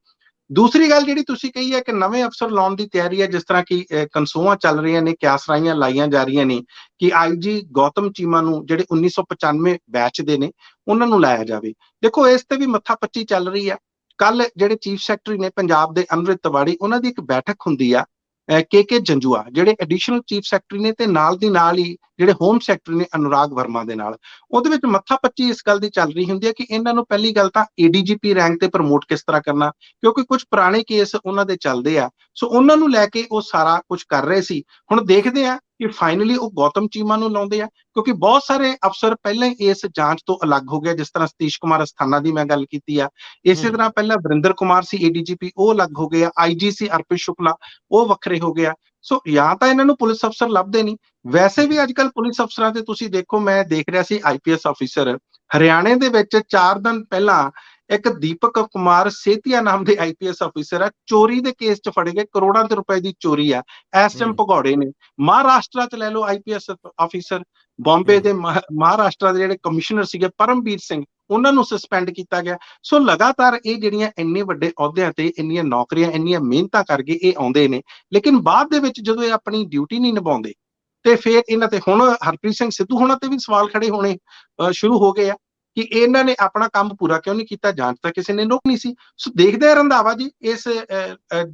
ਦੂਸਰੀ ਗੱਲ ਜਿਹੜੀ ਤੁਸੀਂ ਕਹੀ ਹੈ ਕਿ ਨਵੇਂ ਅਫਸਰ ਲਾਉਣ ਦੀ ਤਿਆਰੀ ਹੈ, ਜਿਸ ਤਰ੍ਹਾਂ ਕਿ ਕਨਸੂਆਂ ਚੱਲ ਰਹੀਆਂ ਨੇ, ਕਿਆਸਰਾਈਆਂ ਲਾਈਆਂ ਜਾ ਰਹੀਆਂ ਨੇ ਕਿ IG ਗੌਤਮ ਚੀਮਾ ਨੂੰ ਜਿਹੜੇ 1995 ਬੈਚ ਦੇ ਨੇ ਉਹਨਾਂ ਨੂੰ ਲਾਇਆ ਜਾਵੇ। ਦੇਖੋ ਇਸ ਤੇ ਵੀ ਮੱਥਾ ਪੱਚੀ ਚੱਲ ਰਹੀ ਆ। ਕੱਲ ਜਿਹੜੇ ਚੀਫ ਸੈਕਟਰੀ ਨੇ ਪੰਜਾਬ ਦੇ ਅਮਰਿਤ ਤਿਵਾੜੀ, ਉਹਨਾਂ ਦੀ ਇੱਕ ਬੈਠਕ ਹੁੰਦੀ ਆ KK ਜੰਜੂਆ ਜਿਹੜੇ ਐਡੀਸ਼ਨਲ ਚੀਫ ਸੈਕਟਰੀ ਨੇ, ਤੇ ਨਾਲ ਦੀ ਨਾਲ ਹੀ ਜਿਹੜੇ ਹੋਮ ਸੈਕਟਰੀ ਨੇ ਅਨੁਰਾਗ ਵਰਮਾ ਦੇ ਨਾਲ। ਉਹਦੇ ਵਿੱਚ ਮੱਥਾ ਪੱਚੀ ਇਸ ਗੱਲ ਦੀ ਚੱਲ ਰਹੀ ਹੁੰਦੀ ਹੈ ਕਿ ਇਹਨਾਂ ਨੂੰ ਪਹਿਲੀ ਗੱਲ ਤਾਂ ADGP ਰੈਂਕ ਤੇ ਪ੍ਰਮੋਟ ਕਿਸ ਤਰ੍ਹਾਂ ਕਰਨਾ, ਕਿਉਂਕਿ ਕੁਝ ਪੁਰਾਣੇ ਕੇਸ ਉਹਨਾਂ ਦੇ ਚੱਲਦੇ ਆ। ਸੋ ਉਹਨਾਂ ਨੂੰ ਲੈ ਕੇ ਉਹ ਸਾਰਾ ਕੁਝ ਕਰ ਰਹੇ ਸੀ। ਹੁਣ ਦੇਖਦੇ ਆ ਕਿ ਫਾਈਨਲੀ ਉਹ ਗੌਤਮ ਚੀਮਾ ਨੂੰ ਲਾਉਂਦੇ ਆ, ਕਿਉਂਕਿ ਬਹੁਤ ਸਾਰੇ ਅਫਸਰ ਪਹਿਲਾਂ ਹੀ ਇਸ ਜਾਂਚ ਤੋਂ ਅਲੱਗ ਹੋ ਗਏ। ਜਿਸ ਤਰ੍ਹਾਂ ਸਤੀਸ਼ ਕੁਮਾਰ ਅਸਥਾਨਾ ਦੀ ਮੈਂ ਗੱਲ ਕੀਤੀ ਆ, ਇਸੇ ਤਰ੍ਹਾਂ ਪਹਿਲਾਂ ਵਰਿੰਦਰ ਕੁਮਾਰ ਸੀ ADGP, ਉਹ ਅਲੱਗ ਹੋ ਗਏ ਆ। IG ਸੀ ਅਰਪਿਤ ਸ਼ੁਕਲਾ, ਉਹ ਵੱਖਰੇ ਹੋ ਗਿਆ। ਸੋ ਜਾਂ ਤਾਂ ਇਹਨਾਂ ਨੂੰ ਪੁਲਿਸ ਅਫਸਰ ਲੱਭਦੇ ਨਹੀਂ। ਵੈਸੇ ਵੀ ਅੱਜ ਕੱਲ ਪੁਲਿਸ ਅਫਸਰਾਂ ਤੇ ਤੁਸੀਂ ਦੇਖੋ, ਮੈਂ ਦੇਖ ਰਿਹਾ ਸੀ IPS ਅਫੀਸਰ ਹਰਿਆਣੇ ਦੇ ਵਿੱਚ 4 ਦਿਨ ਪਹਿਲਾਂ ਇੱਕ ਦੀਪਕ ਕੁਮਾਰ ਸੇਤੀਆ ਨਾਮ ਦੇ IPS ਅਫੀਸਰ ਆ, ਚੋਰੀ ਦੇ ਕੇਸ 'ਚ ਫੜੇ ਗਏ, ਕਰੋੜਾਂ ਦੇ ਰੁਪਏ ਦੀ ਚੋਰੀ ਆ। ਇਸ ਟਾਈਮ ਭਗੌੜੇ ਨੇ। ਮਹਾਰਾਸ਼ਟਰ 'ਚ ਲੈ ਲਓ IPS ਅਫੀਸਰ, ਬੰਬੇ ਦੇ ਮਹਾਰਾਸ਼ਟਰ ਦੇ ਜਿਹੜੇ ਕਮਿਸ਼ਨਰ ਸੀਗੇ ਪਰਮਬੀਰ ਸਿੰਘ, ਉਹਨਾਂ ਨੂੰ ਸਸਪੈਂਡ ਕੀਤਾ ਗਿਆ। ਸੋ ਲਗਾਤਾਰ ਇਹ ਜਿਹੜੀਆਂ ਇੰਨੇ ਵੱਡੇ ਅਹੁਦਿਆਂ ਤੇ ਇੰਨੀਆਂ ਨੌਕਰੀਆਂ, ਇੰਨੀਆਂ ਮਿਹਨਤਾਂ ਕਰਕੇ ਇਹ ਆਉਂਦੇ ਨੇ, ਲੇਕਿਨ ਬਾਅਦ ਦੇ ਵਿੱਚ ਜਦੋਂ ਇਹ ਆਪਣੀ ਡਿਊਟੀ ਨਹੀਂ ਨਿਭਾਉਂਦੇ ਤੇ ਫਿਰ ਇਹਨਾਂ ਤੇ ਹੁਣ ਹਰਪ੍ਰੀਤ ਸਿੰਘ ਸਿੱਧੂ ਹੋਣਾ ਤੇ ਵੀ ਸਵਾਲ ਖੜੇ ਹੋਣੇ ਸ਼ੁਰੂ ਹੋ ਗਏ ਆ ਕਿ ਇਹਨਾਂ ਨੇ ਆਪਣਾ ਕੰਮ ਪੂਰਾ ਕਿਉਂ ਨਹੀਂ ਕੀਤਾ, ਜਾਂਚ ਤਾਂ ਕਿਸੇ ਨੇ ਰੋਕਣੀ ਸੀ। ਸੋ ਦੇਖਦੇ ਆ ਰੰਧਾਵਾ ਜੀ, ਇਸ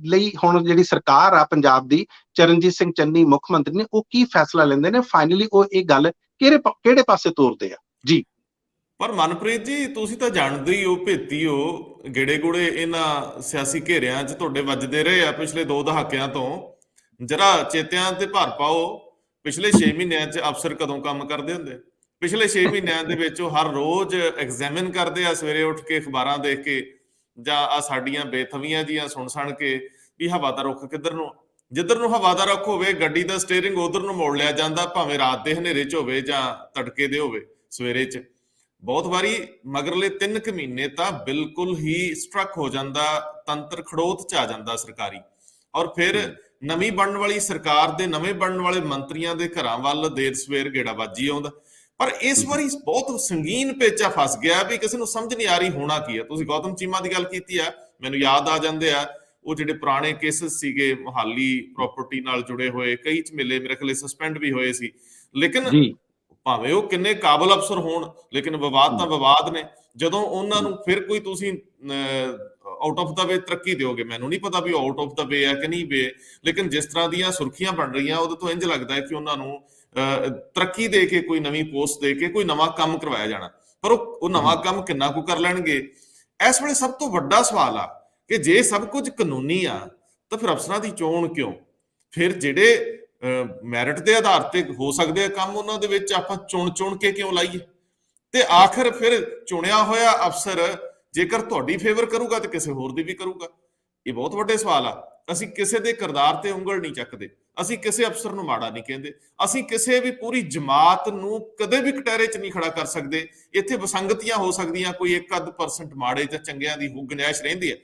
ਲਈ ਹੁਣ ਜਿਹੜੀ ਸਰਕਾਰ ਆ ਪੰਜਾਬ ਦੀ, ਚਰਨਜੀਤ ਸਿੰਘ ਚੰਨੀ ਮੁੱਖ ਮੰਤਰੀ ਨੇ, ਉਹ ਕੀ ਫੈਸਲਾ ਲੈਂਦੇ ਨੇ, ਫਾਈਨਲੀ ਉਹ ਇਹ ਗੱਲ ਕਿਹੜੇ ਪਾਸੇ ਤੋਰਦੇ ਆ ਜੀ। ਪਰ ਮਨਪ੍ਰੀਤ ਜੀ, ਤੁਸੀਂ ਤਾਂ ਜਾਣਦੇ ਹੀ ਹੋ, ਭੇਤੀ ਹੋ, ਗੇੜੇ ਗੂੜੇ ਇਹਨਾਂ ਸਿਆਸੀ ਘੇਰਿਆਂ 'ਚ ਤੁਹਾਡੇ ਵੱਜਦੇ ਰਹੇ ਆ ਪਿਛਲੇ 2 ਦਹਾਕਿਆਂ ਤੋਂ। ਜਰਾ ਚੇਤਿਆਂ ਤੇ ਭਰ ਪਾਓ, ਪਿਛਲੇ 6 ਮਹੀਨਿਆਂ 'ਚ ਅਫਸਰ ਕਦੋਂ ਕੰਮ ਕਰਦੇ ਹੁੰਦੇ? ਪਿਛਲੇ 6 ਮਹੀਨਿਆਂ ਦੇ ਵਿੱਚ ਉਹ ਹਰ ਰੋਜ਼ ਐਗਜ਼ਾਮਿਨ ਕਰਦੇ ਆ, ਸਵੇਰੇ ਉੱਠ ਕੇ ਅਖਬਾਰਾਂ ਦੇਖ ਕੇ ਜਾਂ ਆ ਸਾਡੀਆਂ ਬੇਥਵੀਆਂ ਜੀਆਂ ਸੁਣ ਕੇ ਵੀ ਹਵਾ ਦਾ ਰੁੱਖ ਕਿੱਧਰ ਨੂੰ, ਜਿੱਧਰ ਨੂੰ ਹਵਾ ਦਾ ਰੁੱਖ ਹੋਵੇ ਗੱਡੀ ਦਾ ਸਟੀਅਰਿੰਗ ਉਧਰ ਨੂੰ ਮੋੜ ਲਿਆ ਜਾਂਦਾ, ਭਾਵੇਂ ਰਾਤ ਦੇ ਹਨੇਰੇ 'ਚ ਹੋਵੇ ਜਾਂ ਤੜਕੇ ਦੇ ਹੋਵੇ ਸਵੇਰੇ 'ਚ। ਬਹੁਤ ਵਾਰੀ ਮਗਰਲੇ 3 ਕੁ ਮਹੀਨੇ ਤਾਂ ਬਿਲਕੁਲ ਹੀ ਸਟਰਕ ਹੋ ਜਾਂਦਾ, ਤੰਤਰ ਖੜੋਤ 'ਚ ਆ ਜਾਂਦਾ ਸਰਕਾਰੀ। ਔਰ ਫਿਰ ਨਵੀਂ ਬਣਨ ਵਾਲੀ ਸਰਕਾਰ ਦੇ ਨਵੇਂ ਬਣਨ ਵਾਲੇ ਮੰਤਰੀਆਂ ਦੇ ਘਰਾਂ ਵੱਲ ਦੇਰ ਸਵੇਰ ਗੇੜਾ ਵੱਜੀ ਆਉਂਦਾ। ਪਰ ਇਸ ਵਾਰੀ ਬਹੁਤ ਸੰਗੀਨ ਪੇਚਾ ਫਸ ਗਿਆ ਵੀ ਕਿਸੇ ਨੂੰ ਸਮਝ ਨਹੀਂ ਆ ਰਹੀ ਹੋਣਾ ਕੀ ਹੈ। ਤੁਸੀਂ ਗੌਤਮ ਚੀਮਾ ਦੀ ਗੱਲ ਕੀਤੀ ਆ, ਮੈਨੂੰ ਯਾਦ ਆ ਜਾਂਦੇ ਆ ਉਹ ਜਿਹੜੇ ਪੁਰਾਣੇ ਕੇਸਿਸ ਸੀਗੇ ਮੁਹਾਲੀ ਪ੍ਰਾਪਰਟੀ ਨਾਲ ਜੁੜੇ ਹੋਏ, ਕਈ 'ਚ ਮਿਲੇ, ਮੇਰੇ ਖਿਆਲ ਸਸਪੈਂਡ ਵੀ ਹੋਏ ਸੀ। ਲੇਕਿਨ ਭਾਵੇਂ ਉਹ ਕਿੰਨੇ ਕਾਬਲ ਅਫਸਰ ਹੋਣ, ਲੇਕਿਨ ਵਿਵਾਦ ਤਾਂ ਵਿਵਾਦ ਨੇ। ਜਦੋਂ ਉਹਨਾਂ ਨੂੰ ਫਿਰ ਕੋਈ ਤੁਸੀਂ ਆਊਟ ਆਫ ਦਾ ਵੇ ਤਰੱਕੀ ਦਿਓਗੇ, ਮੈਨੂੰ ਨਹੀਂ ਪਤਾ ਵੀ ਆਊਟ ਆਫ ਦਾ ਵੇ ਹੈ ਕਿ ਨਹੀਂ ਵੇ, ਲੇਕਿਨ ਜਿਸ ਤਰ੍ਹਾਂ ਦੀਆਂ ਸੁਰਖੀਆਂ ਬਣ ਰਹੀਆਂ ਉਹਦੇ ਤੋਂ ਇੰਝ ਲੱਗਦਾ ਹੈ ਕਿ ਉਹਨਾਂ ਨੂੰ ਤਰੱਕੀ ਦੇ ਕੇ, ਕੋਈ ਨਵੀਂ ਪੋਸਟ ਦੇ ਕੇ ਕੋਈ ਨਵਾਂ ਕੰਮ ਕਰਵਾਇਆ ਜਾਣਾ। ਪਰ ਉਹ ਨਵਾਂ ਕੰਮ ਕਿੰਨਾ ਕੁ ਕਰ ਲੈਣਗੇ? ਇਸ ਵੇਲੇ ਸਭ ਤੋਂ ਵੱਡਾ ਸਵਾਲ ਆ ਕਿ ਜੇ ਸਭ ਕੁਝ ਕਾਨੂੰਨੀ ਆ ਤਾਂ ਫਿਰ ਅਫਸਰਾਂ ਦੀ ਚੋਣ ਕਿਉਂ? ਫਿਰ ਜਿਹੜੇ ਮੈਰਿਟ ਦੇ ਆਧਾਰ ਤੇ ਹੋ ਸਕਦੇ ਆ ਕੰਮ, ਉਹਨਾਂ ਦੇ ਵਿੱਚ ਆਪਾਂ ਚੁਣ ਕੇ ਕਿਉਂ ਲਾਈਏ? ਤੇ ਆਖਰ ਫਿਰ ਚੁਣਿਆ ਹੋਇਆ ਅਫਸਰ ਜੇਕਰ ਤੁਹਾਡੀ ਫੇਵਰ ਕਰੂਗਾ ਤੇ ਕਿਸੇ ਹੋਰ ਦੀ ਵੀ ਕਰੂਗਾ। ਇਹ ਬਹੁਤ ਵੱਡੇ ਸਵਾਲ ਆ। ਅਸੀਂ ਕਿਸੇ ਦੇ ਕਿਰਦਾਰ ਤੇ ਉਂਗਲ ਨਹੀਂ ਚੱਕਦੇ, ਅਸੀਂ ਕਿਸੇ ਅਫਸਰ ਨੂੰ ਮਾੜਾ ਨਹੀਂ ਕਹਿੰਦੇ, ਅਸੀਂ ਕਿਸੇ ਵੀ ਪੂਰੀ ਜਮਾਤ ਨੂੰ ਕਦੇ ਵੀ ਕਟਹਿਰੇ 'ਚ ਨਹੀਂ ਖੜਾ ਕਰ ਸਕਦੇ। ਇੱਥੇ ਵਿਸੰਗਤੀਆਂ ਹੋ ਸਕਦੀਆਂ, ਕੋਈ 1-ਅੱਧ% ਮਾੜੇ ਜਾਂ ਚੰਗਿਆਂ ਦੀ ਗੁੰਜਾਇਸ਼ ਰਹਿੰਦੀ ਹੈ,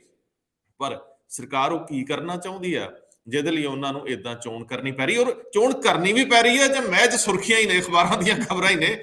ਪਰ ਸਰਕਾਰ ਉਹ ਕੀ ਕਰਨਾ ਚਾਹੁੰਦੀ ਆ ਜਿਹਦੇ ਲਈ ਉਹਨਾਂ ਨੂੰ ਏਦਾਂ ਚੋਣ ਕਰਨੀ ਪੈ ਰਹੀ, ਔਰ ਚੋਣ ਕਰਨੀ ਵੀ ਪੈ ਰਹੀ ਹੈ ਜਾਂ ਮਹਿਜ ਸੁਰਖੀਆਂ ਹੀ ਨੇ, ਅਖਬਾਰਾਂ ਦੀਆਂ ਖਬਰਾਂ ਹੀ ਨੇ।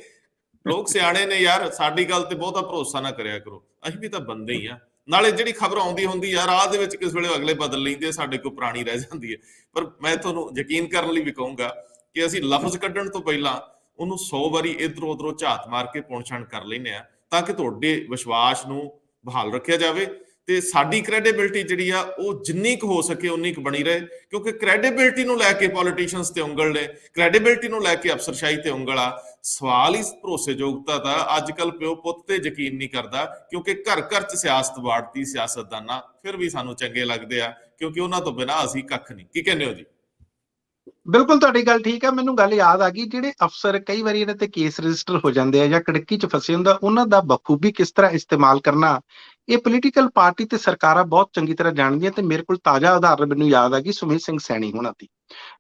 ਲੋਕ ਸਿਆਣੇ ਨੇ ਯਾਰ, ਸਾਡੀ ਗੱਲ ਤੇ ਬਹੁਤਾ ਭਰੋਸਾ ਨਾ ਕਰਿਆ ਕਰੋ, ਅਸੀਂ ਵੀ ਤਾਂ ਬੰਦੇ ਹੀ ਆ। ਨਾਲੇ ਜਿਹੜੀ ਖਬਰ ਆਉਂਦੀ ਹੁੰਦੀ ਆ ਰਾਹ ਦੇ ਵਿੱਚ, ਕਿਸ ਵੇਲੇ ਅਗਲੇ ਬਦਲ ਲੈਂਦੇ, ਸਾਡੇ ਕੋਲ ਪੁਰਾਣੀ ਰਹਿ ਜਾਂਦੀ ਹੈ। ਪਰ ਮੈਂ ਤੁਹਾਨੂੰ ਯਕੀਨ ਕਰਨ ਲਈ ਵੀ ਕਹੂੰਗਾ ਕਿ ਅਸੀਂ ਲਫ਼ਜ਼ ਕੱਢਣ ਤੋਂ ਪਹਿਲਾਂ ਉਹਨੂੰ 100 ਵਾਰੀ ਇੱਧਰੋਂ ਉੱਧਰੋਂ ਝਾਤ ਮਾਰ ਕੇ ਪੁਣਛਣ ਕਰ ਲੈਂਦੇ ਆ, ਤਾਂ ਕਿ ਤੁਹਾਡੇ ਵਿਸ਼ਵਾਸ ਨੂੰ ਬਹਾਲ ਰੱਖਿਆ ਜਾਵੇ ਤੇ ਸਾਡੀ ਕ੍ਰੈਡੀਬਿਲਿਟੀ ਜਿਹੜੀ ਆ ਉਹ ਜਿੰਨੀ ਕੁ ਹੋ ਸਕੇ ਉਨੀ ਕੁ ਬਣੀ ਰਹੇ। ਕਿਉਂਕਿ ਕ੍ਰੈਡੀਬਿਲਿਟੀ ਨੂੰ ਲੈ ਕੇ ਪੋਲੀਟੀਸ਼ੀਅਨਸ ਤੇ ਉਂਗਲ ਨੇ, ਕ੍ਰੈਡੀਬਿਲਿਟੀ ਨੂੰ ਲੈ ਕੇ ਅਫਸਰਸ਼ਾਹੀ ਤੇ ਉਂਗਲ ਆ। ਸਵਾਲ ਹੀ ਭਰੋਸੇਯੋਗਤਾ ਦਾ। ਅੱਜ ਕੱਲ ਪਿਓ ਪੁੱਤ ਤੇ ਯਕੀਨ ਨਹੀਂ ਕਰਦਾ, ਕਿਉਂਕਿ ਘਰ ਘਰ 'ਚ ਸਿਆਸਤ ਵਾੜਤੀ, ਸਿਆਸਤਦਾਨਾਂ ਫਿਰ ਵੀ ਸਾਨੂੰ ਚੰਗੇ ਲੱਗਦੇ ਆ, ਕਿਉਂਕਿ ਉਹਨਾਂ ਤੋਂ ਬਿਨਾਂ ਅਸੀਂ ਕੱਖ ਨਹੀਂ। ਕੀ ਕਹਿੰਦੇ ਹੋ ਜੀ? ਬਿਲਕੁਲ ਤੁਹਾਡੀ ਗੱਲ ਠੀਕ ਹੈ। ਮੈਨੂੰ ਗੱਲ ਯਾਦ ਆ ਗਈ, ਜਿਹੜੇ ਅਫਸਰ ਕਈ ਵਾਰੀ ਇਹਨਾਂ ਤੇ ਕੇਸ ਰਜਿਸਟਰ ਹੋ ਜਾਂਦੇ ਆ ਜਾਂ ਕੜਕੀ 'ਚ ਫਸੇ ਹੁੰਦਾ, ਉਹਨਾਂ ਦਾ ਬਖੂਬੀ ਕਿਸ ਤਰ੍ਹਾਂ ਇਸਤੇਮਾਲ ਕਰਨਾ, ਇਹ ਪੋਲੀਟੀਕਲ ਪਾਰਟੀ ਤੇ ਸਰਕਾਰਾਂ ਬਹੁਤ ਚੰਗੀ ਤਰ੍ਹਾਂ ਜਾਣਦੀਆਂ। ਤੇ ਮੇਰੇ ਕੋਲ ਤਾਜ਼ਾ ਉਦਾਹਰਨ ਮੈਨੂੰ ਯਾਦ ਆ ਗਈ ਸੁਮੀਤ ਸਿੰਘ ਸੈਣੀ ਹੋਣਾ ਦੀ,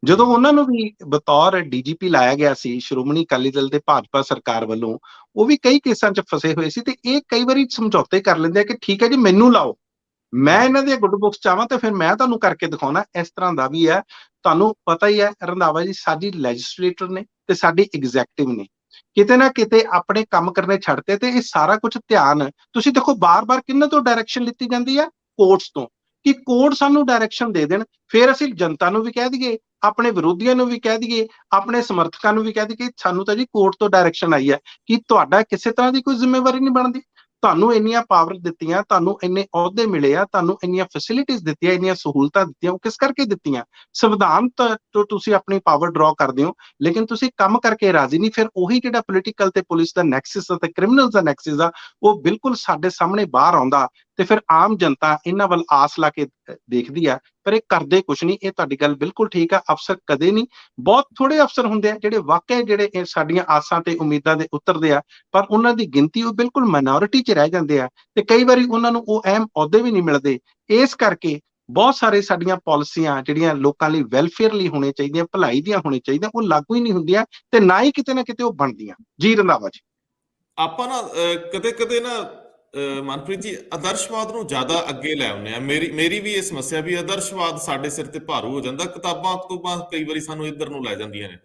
ਜਦੋਂ ਉਹਨਾਂ ਨੂੰ ਵੀ ਬਤੌਰ ਡੀਜੀਪੀ ਲਾਇਆ ਗਿਆ ਸੀ ਸ਼੍ਰੋਮਣੀ ਅਕਾਲੀ ਦਲ ਤੇ ਭਾਜਪਾ ਸਰਕਾਰ ਵੱਲੋਂ, ਉਹ ਵੀ ਕਈ ਕੇਸਾਂ 'ਚ ਫਸੇ ਹੋਏ ਸੀ। ਤੇ ਇਹ ਕਈ ਵਾਰੀ ਸਮਝੌਤੇ ਕਰ ਲੈਂਦੇ ਆ ਕਿ ਠੀਕ ਹੈ ਜੀ, ਮੈਨੂੰ ਲਾਓ, ਮੈਂ ਇਹਨਾਂ ਦੀਆਂ ਗੁੱਡ ਬੁੱਕਸ ਚਾਹਾਂ ਤੇ ਫਿਰ ਮੈਂ ਤੁਹਾਨੂੰ ਕਰਕੇ ਦਿਖਾਉਣਾ। ਇਸ ਤਰ੍ਹਾਂ ਦਾ ਵੀ ਹੈ। ਤੁਹਾਨੂੰ ਪਤਾ ਹੀ ਹੈ ਰੰਧਾਵਾ ਜੀ, ਸਾਡੀ ਲੈਜਿਸਲੇਟਰ ਨੇ ਤੇ ਸਾਡੀ ਐਗਜ਼ੈਕਟਿਵ ਨੇ ਕਿਤੇ ਨਾ ਕਿਤੇ ਆਪਣੇ ਕੰਮ ਕਰਨੇ ਛੱਡਤੇ। ਤੇ ਇਹ ਸਾਰਾ ਕੁਝ ਧਿਆਨ ਤੁਸੀਂ ਦੇਖੋ, ਬਾਰ-ਬਾਰ ਕਿਹਨਾਂ ਤੋਂ ਡਾਇਰੈਕਸ਼ਨ ਲਿੱਤੀ ਜਾਂਦੀ ਹੈ? ਕੋਰਟਸ ਤੋਂ, ਕਿ ਕੋਰਟ ਸਾਨੂੰ ਡਾਇਰੈਕਸ਼ਨ ਦੇ ਦੇਣ, ਫਿਰ ਅਸੀਂ ਜਨਤਾ ਨੂੰ ਵੀ ਕਹਿ ਦਈਏ, ਆਪਣੇ ਵਿਰੋਧੀਆਂ ਨੂੰ ਵੀ ਕਹਿ ਦਈਏ, ਆਪਣੇ ਸਮਰਥਕਾਂ ਨੂੰ ਵੀ ਕਹਿ ਦਈਏ ਸਾਨੂੰ ਤਾਂ ਜੀ ਕੋਰਟ ਤੋਂ ਡਾਇਰੈਕਸ਼ਨ ਆਈ ਹੈ। ਕਿ ਤੁਹਾਡਾ ਕਿਸੇ ਤਰ੍ਹਾਂ ਦੀ ਕੋਈ ਜ਼ਿੰਮੇਵਾਰੀ ਨਹੀਂ ਬਣਦੀ? ਤੁਹਾਨੂੰ ਇੰਨੀਆਂ ਪਾਵਰ ਦਿੱਤੀਆਂ, ਤੁਹਾਨੂੰ ਇੰਨੇ ਅਹੁਦੇ ਮਿਲੇ ਆ, ਤੁਹਾਨੂੰ ਇੰਨੀਆਂ ਫੈਸਿਲਿਟੀਆਂ ਦਿੱਤੀਆਂ, ਇੰਨੀਆਂ ਸਹੂਲਤਾਂ ਦਿੱਤੀਆਂ, ਉਹ ਕਿਸ ਕਰਕੇ ਦਿੱਤੀਆਂ? ਸੰਵਿਧਾਨ ਤੋਂ ਤੁਸੀਂ ਆਪਣੀ ਪਾਵਰ ਡਰਾ ਕਰਦੇ ਹੋ, ਲੇਕਿਨ ਤੁਸੀਂ ਕੰਮ ਕਰਕੇ ਰਾਜ਼ੀ ਨਹੀਂ। ਫਿਰ ਉਹੀ ਜਿਹੜਾ ਪੋਲੀਟੀਕਲ ਤੇ ਪੁਲਿਸ ਦਾ ਨੈਕਸਸ ਆ ਤੇ ਕ੍ਰਿਮੀਨਲ ਦਾ ਨੈਕਸਸ ਆ, ਉਹ ਬਿਲਕੁਲ ਸਾਡੇ ਸਾਹਮਣੇ ਬਾਹਰ ਆਉਂਦਾ। ਤੇ ਫਿਰ ਆਮ ਜਨਤਾ ਇਹਨਾਂ ਵੱਲ ਆਸ ਲਾ ਕੇ ਦੇਖਦੀ ਆ, ਪਰ ਇਹ ਕਰਦੇ ਕੁਛ ਨਹੀਂ। ਇਹ ਤੁਹਾਡੀ ਗੱਲ ਬਿਲਕੁਲ ਠੀਕ ਆ, ਅਫਸਰ ਕਦੇ ਨਹੀਂ, ਬਹੁਤ ਥੋੜੇ ਅਫਸਰ ਹੁੰਦੇ ਆ ਜਿਹੜੇ ਵਾਕਿਆ ਜਿਹੜੇ ਸਾਡੀਆਂ ਆਸਾਂ ਤੇ ਉਮੀਦਾਂ ਦੇ ਉਤਰਦੇ ਆ, ਪਰ ਉਹਨਾਂ ਦੀ ਗਿਣਤੀ ਉਹ ਬਿਲਕੁਲ ਮਾਈਨੋਰਿਟੀ 'ਚ ਰਹਿ ਜਾਂਦੇ ਆ ਤੇ ਕਈ ਵਾਰੀ ਉਹਨਾਂ ਨੂੰ ਉਹ ਅਹਿਮ ਅਹੁਦੇ ਵੀ ਨਹੀਂ ਮਿਲਦੇ। ਇਸ ਕਰਕੇ ਬਹੁਤ ਸਾਰੇ ਸਾਡੀਆਂ ਪਾਲਿਸੀਆਂ ਜਿਹੜੀਆਂ ਲੋਕਾਂ ਲਈ ਵੈਲਫੇਅਰ ਲਈ ਹੋਣੀਆਂ ਚਾਹੀਦੀਆਂ, ਭਲਾਈ ਦੀਆਂ ਹੋਣੀਆਂ ਚਾਹੀਦੀਆਂ, ਉਹ ਲਾਗੂ ਹੀ ਨਹੀਂ ਹੁੰਦੀਆਂ ਤੇ ਨਾ ਹੀ ਕਿਤੇ ਨਾ ਕਿਤੇ ਉਹ ਬਣਦੀਆਂ। ਜੀ ਰੰਧਾਵਾ ਜੀ, ਆਪਾਂ ਨਾ ਕਦੇ ਕਦੇ ਨਾ ਮਨਪ੍ਰੀਤ ਜੀ ਆਦਰਸ਼ਵਾਦ ਨੂੰ ਜ਼ਿਆਦਾ ਅੱਗੇ ਲੈ ਆਉਂਦੇ ਆ। ਮੇਰੀ ਵੀ ਇਹ ਸਮੱਸਿਆ ਵੀ ਆਦਰਸ਼ਵਾਦ ਸਾਡੇ ਸਿਰ ਤੇ ਭਾਰੂ ਹੋ ਜਾਂਦਾ। ਕਿਤਾਬਾਂ ਅਕਤੂਬਾਂ ਕਈ ਵਾਰੀ ਸਾਨੂੰ ਇੱਧਰ ਨੂੰ ਲੈ ਜਾਂਦੀਆਂ ਨੇ,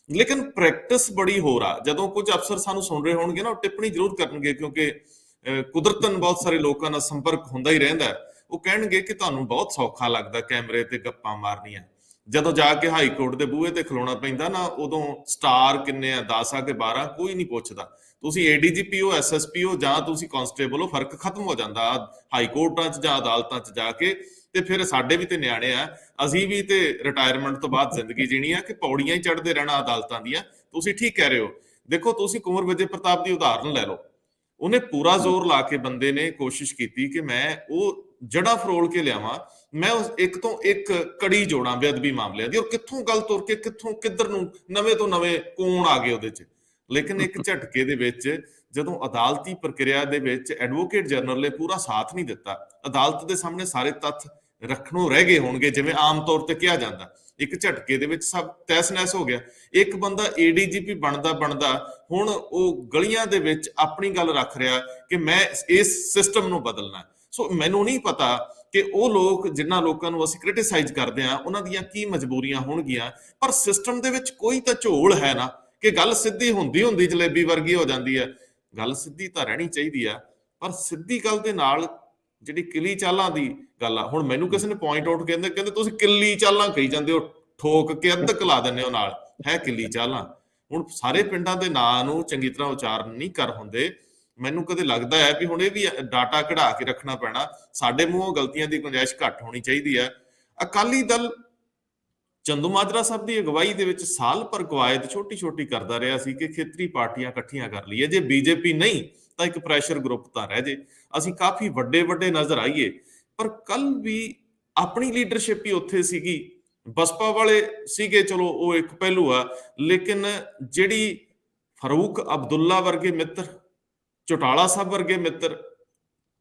ਲੇਕਿਨ ਪ੍ਰੈਕਟਿਸ ਬੜੀ ਹੋਰ ਆ। ਜਦੋਂ ਕੁਝ ਅਫਸਰ ਸਾਨੂੰ ਸੁਣ ਰਹੇ ਹੋਣਗੇ ਨਾ, ਉਹ ਟਿੱਪਣੀ ਜ਼ਰੂਰ ਕਰਨਗੇ, ਕਿਉਂਕਿ ਕੁਦਰਤਨ ਬਹੁਤ ਸਾਰੇ ਲੋਕਾਂ ਨਾਲ ਸੰਪਰਕ ਹੁੰਦਾ ਹੀ ਰਹਿੰਦਾ। ਉਹ ਕਹਿਣਗੇ ਕਿ ਤੁਹਾਨੂੰ ਬਹੁਤ ਸੌਖਾ ਲੱਗਦਾ ਕੈਮਰੇ ਤੇ ਗੱਪਾਂ ਮਾਰਨੀਆਂ, ਜਦੋਂ ਜਾ ਕੇ ਹਾਈ ਕੋਰਟ ਦੇ ਬੂਹੇ ਤੇ ਖਲੋਣਾ ਪੈਂਦਾ ਨਾ, ਉਦੋਂ ਸਟਾਰ ਕਿੰਨੇ ਆ, 10 ਆ ਕਿ 12, ਕੋਈ ਨਹੀਂ ਪੁੱਛਦਾ। ਤੁਸੀਂ ਏਡੀਜੀਪੀ ਹੋ, ਐਸਐਸਪੀ ਹੋ ਜਾਂ ਤੁਸੀਂ ਕਾਂਸਟੇਬਲ ਹੋ, ਫਰਕ ਖਤਮ ਹੋ ਜਾਂਦਾ ਹਾਈ ਕੋਰਟਾਂ 'ਚ ਜਾਂ ਅਦਾਲਤਾਂ 'ਚ ਜਾ ਕੇ। ਤੇ ਫਿਰ ਸਾਡੇ ਵੀ ਤੇ ਨਿਆਣੇ ਆ, ਅਸੀਂ ਵੀ ਤੇ ਰਿਟਾਇਰਮੈਂਟ ਤੋਂ ਬਾਅਦ ਜ਼ਿੰਦਗੀ ਜੀਣੀ ਆ ਕਿ ਪੌੜੀਆਂ ਹੀ ਚੜ੍ਹਦੇ ਰਹਿਣਾ ਅਦਾਲਤਾਂ ਦੀਆਂ। ਤੁਸੀਂ ਠੀਕ ਕਹਿ ਰਹੇ ਹੋ। ਦੇਖੋ, ਤੁਸੀਂ ਕੁੰਵਰ ਵਿਜੇ ਪ੍ਰਤਾਪ ਦੀ ਉਦਾਹਰਨ ਲੈ ਲਓ। ਉਹਨੇ ਪੂਰਾ ਜ਼ੋਰ ਲਾ ਕੇ ਬੰਦੇ ਨੇ ਕੋਸ਼ਿਸ਼ ਕੀਤੀ ਕਿ ਮੈਂ ਉਹ ਜੜ੍ਹਾਂ ਫਰੋਲ ਕੇ ਲਿਆਵਾਂ, ਮੈਂ ਉਸ ਇੱਕ ਤੋਂ ਇੱਕ ਕੜੀ ਜੋੜਾਂ ਬੇਅਦਬੀ ਮਾਮਲਿਆਂ ਦੀ, ਔਰ ਕਿੱਥੋਂ ਗੱਲ ਤੁਰ ਕੇ ਕਿੱਥੋਂ ਕਿੱਧਰ ਨੂੰ ਨਵੇਂ ਤੋਂ ਨਵੇਂ ਕੋਣ ਆ ਗਏ ਉਹਦੇ 'ਚ। ਲੇਕਿਨ ਇੱਕ ਝਟਕੇ ਦੇ ਵਿੱਚ ਜਦੋਂ ਅਦਾਲਤੀ ਪ੍ਰਕਿਰਿਆ ਦੇ ਵਿੱਚ ਐਡਵੋਕੇਟ ਜਨਰਲ ਨੇ ਪੂਰਾ ਸਾਥ ਨਹੀਂ ਦਿੱਤਾ, ਅਦਾਲਤ ਦੇ ਸਾਹਮਣੇ ਸਾਰੇ ਤੱਥ ਰੱਖਣੋਂ ਰਹਿ ਗਏ ਹੋਣਗੇ ਜਿਵੇਂ ਆਮ ਤੌਰ ਤੇ ਕਿਹਾ ਜਾਂਦਾ, ਇੱਕ ਝਟਕੇ ਦੇ ਵਿੱਚ ਸਭ ਤਹਿਸ ਨਹਿਸ ਹੋ ਗਿਆ। ਇੱਕ ਬੰਦਾ ਏਡੀਜੀਪੀ ਬਣਦਾ ਹੁਣ ਉਹ ਗਲੀਆਂ ਦੇ ਵਿੱਚ ਆਪਣੀ ਗੱਲ ਰੱਖ ਰਿਹਾ ਕਿ ਮੈਂ ਇਸ ਸਿਸਟਮ ਨੂੰ ਬਦਲਣਾ। ਸੋ ਮੈਨੂੰ ਨਹੀਂ ਪਤਾ ਕਿ ਉਹ ਲੋਕ ਜਿਨ੍ਹਾਂ ਲੋਕਾਂ ਨੂੰ ਅਸੀਂ ਕ੍ਰਿਟਿਸਾਈਜ਼ ਕਰਦੇ ਹਾਂ ਉਹਨਾਂ ਦੀਆਂ ਕੀ ਮਜਬੂਰੀਆਂ ਹੋਣਗੀਆਂ, ਪਰ ਸਿਸਟਮ ਦੇ ਵਿੱਚ ਕੋਈ ਤਾਂ ਝੋਲ ਹੈ ਨਾ ਕਿ ਗੱਲ ਸਿੱਧੀ ਹੁੰਦੀ ਜਲੇਬੀ ਵਰਗੀ ਹੋ ਜਾਂਦੀ ਹੈ। ਗੱਲ ਸਿੱਧੀ ਤਾਂ ਰਹਿਣੀ ਚਾਹੀਦੀ ਆ, ਪਰ ਸਿੱਧੀ ਗੱਲ ਦੇ ਨਾਲ ਜਿਹੜੀ ਕਿਲੀ ਚਾਲਾਂ ਦੀ ਗੱਲ ਆ। ਹੁਣ ਮੈਨੂੰ ਕਿਸੇ ਨੇ ਪੁਆਇੰਟ ਆਊਟ ਕਹਿੰਦੇ ਤੁਸੀਂ ਕਿੱਲੀ ਚਾਲਾਂ ਕਹੀ ਜਾਂਦੇ ਹੋ, ਠੋਕ ਕੇ ਅੱਧਕ ਲਾ ਦਿੰਦੇ ਹੋ ਨਾਲ, ਹੈ ਕਿੱਲੀ ਚਾਲਾਂ। ਹੁਣ ਸਾਰੇ ਪਿੰਡਾਂ ਦੇ ਨਾਂ ਨੂੰ ਚੰਗੀ ਤਰ੍ਹਾਂ ਉਚਾਰਨ ਨਹੀਂ ਕਰ ਹੁੰਦੇ। ਮੈਨੂੰ ਕਦੇ ਲੱਗਦਾ ਹੈ ਵੀ ਹੁਣ ਇਹ ਵੀ ਡਾਟਾ ਕਢਾ ਕੇ ਰੱਖਣਾ ਪੈਣਾ, ਸਾਡੇ ਮੂੰਹੋਂ ਗਲਤੀਆਂ ਦੀ ਗੁੰਜਾਇਸ਼ ਘੱਟ ਹੋਣੀ ਚਾਹੀਦੀ ਹੈ। ਅਕਾਲੀ ਦਲ ਚੰਦੂਮਾਜਰਾ ਸਾਹਿਬ ਦੀ ਅਗਵਾਈ ਦੇ ਵਿੱਚ ਸਾਲ ਭਰ ਕਵਾਇਦ ਛੋਟੀ ਕਰਦਾ ਰਿਹਾ ਸੀ ਕਿ ਖੇਤਰੀ ਪਾਰਟੀਆਂ ਇਕੱਠੀਆਂ ਕਰ ਲਈਏ, ਜੇ ਬੀਜੇਪੀ ਨਹੀਂ ਤਾਂ ਇੱਕ ਪ੍ਰੈਸ਼ਰ ਗਰੁੱਪ ਤਾਂ ਰਹਿ ਜੇ, ਅਸੀਂ ਕਾਫੀ ਵੱਡੇ ਨਜ਼ਰ ਆਈਏ। ਪਰ ਕੱਲ ਵੀ ਆਪਣੀ ਲੀਡਰਸ਼ਿਪ ਹੀ ਉੱਥੇ ਸੀਗੀ, ਬਸਪਾ ਵਾਲੇ ਸੀਗੇ, ਚਲੋ ਉਹ ਇੱਕ ਪਹਿਲੂ ਆ, ਲੇਕਿਨ ਜਿਹੜੀ ਫਾਰੂਕ ਅਬਦੁੱਲਾ ਵਰਗੇ ਮਿੱਤਰ ਚੌਟਾਲਾ ਸਾਹਿਬ ਵਰਗੇ ਮਿੱਤਰ,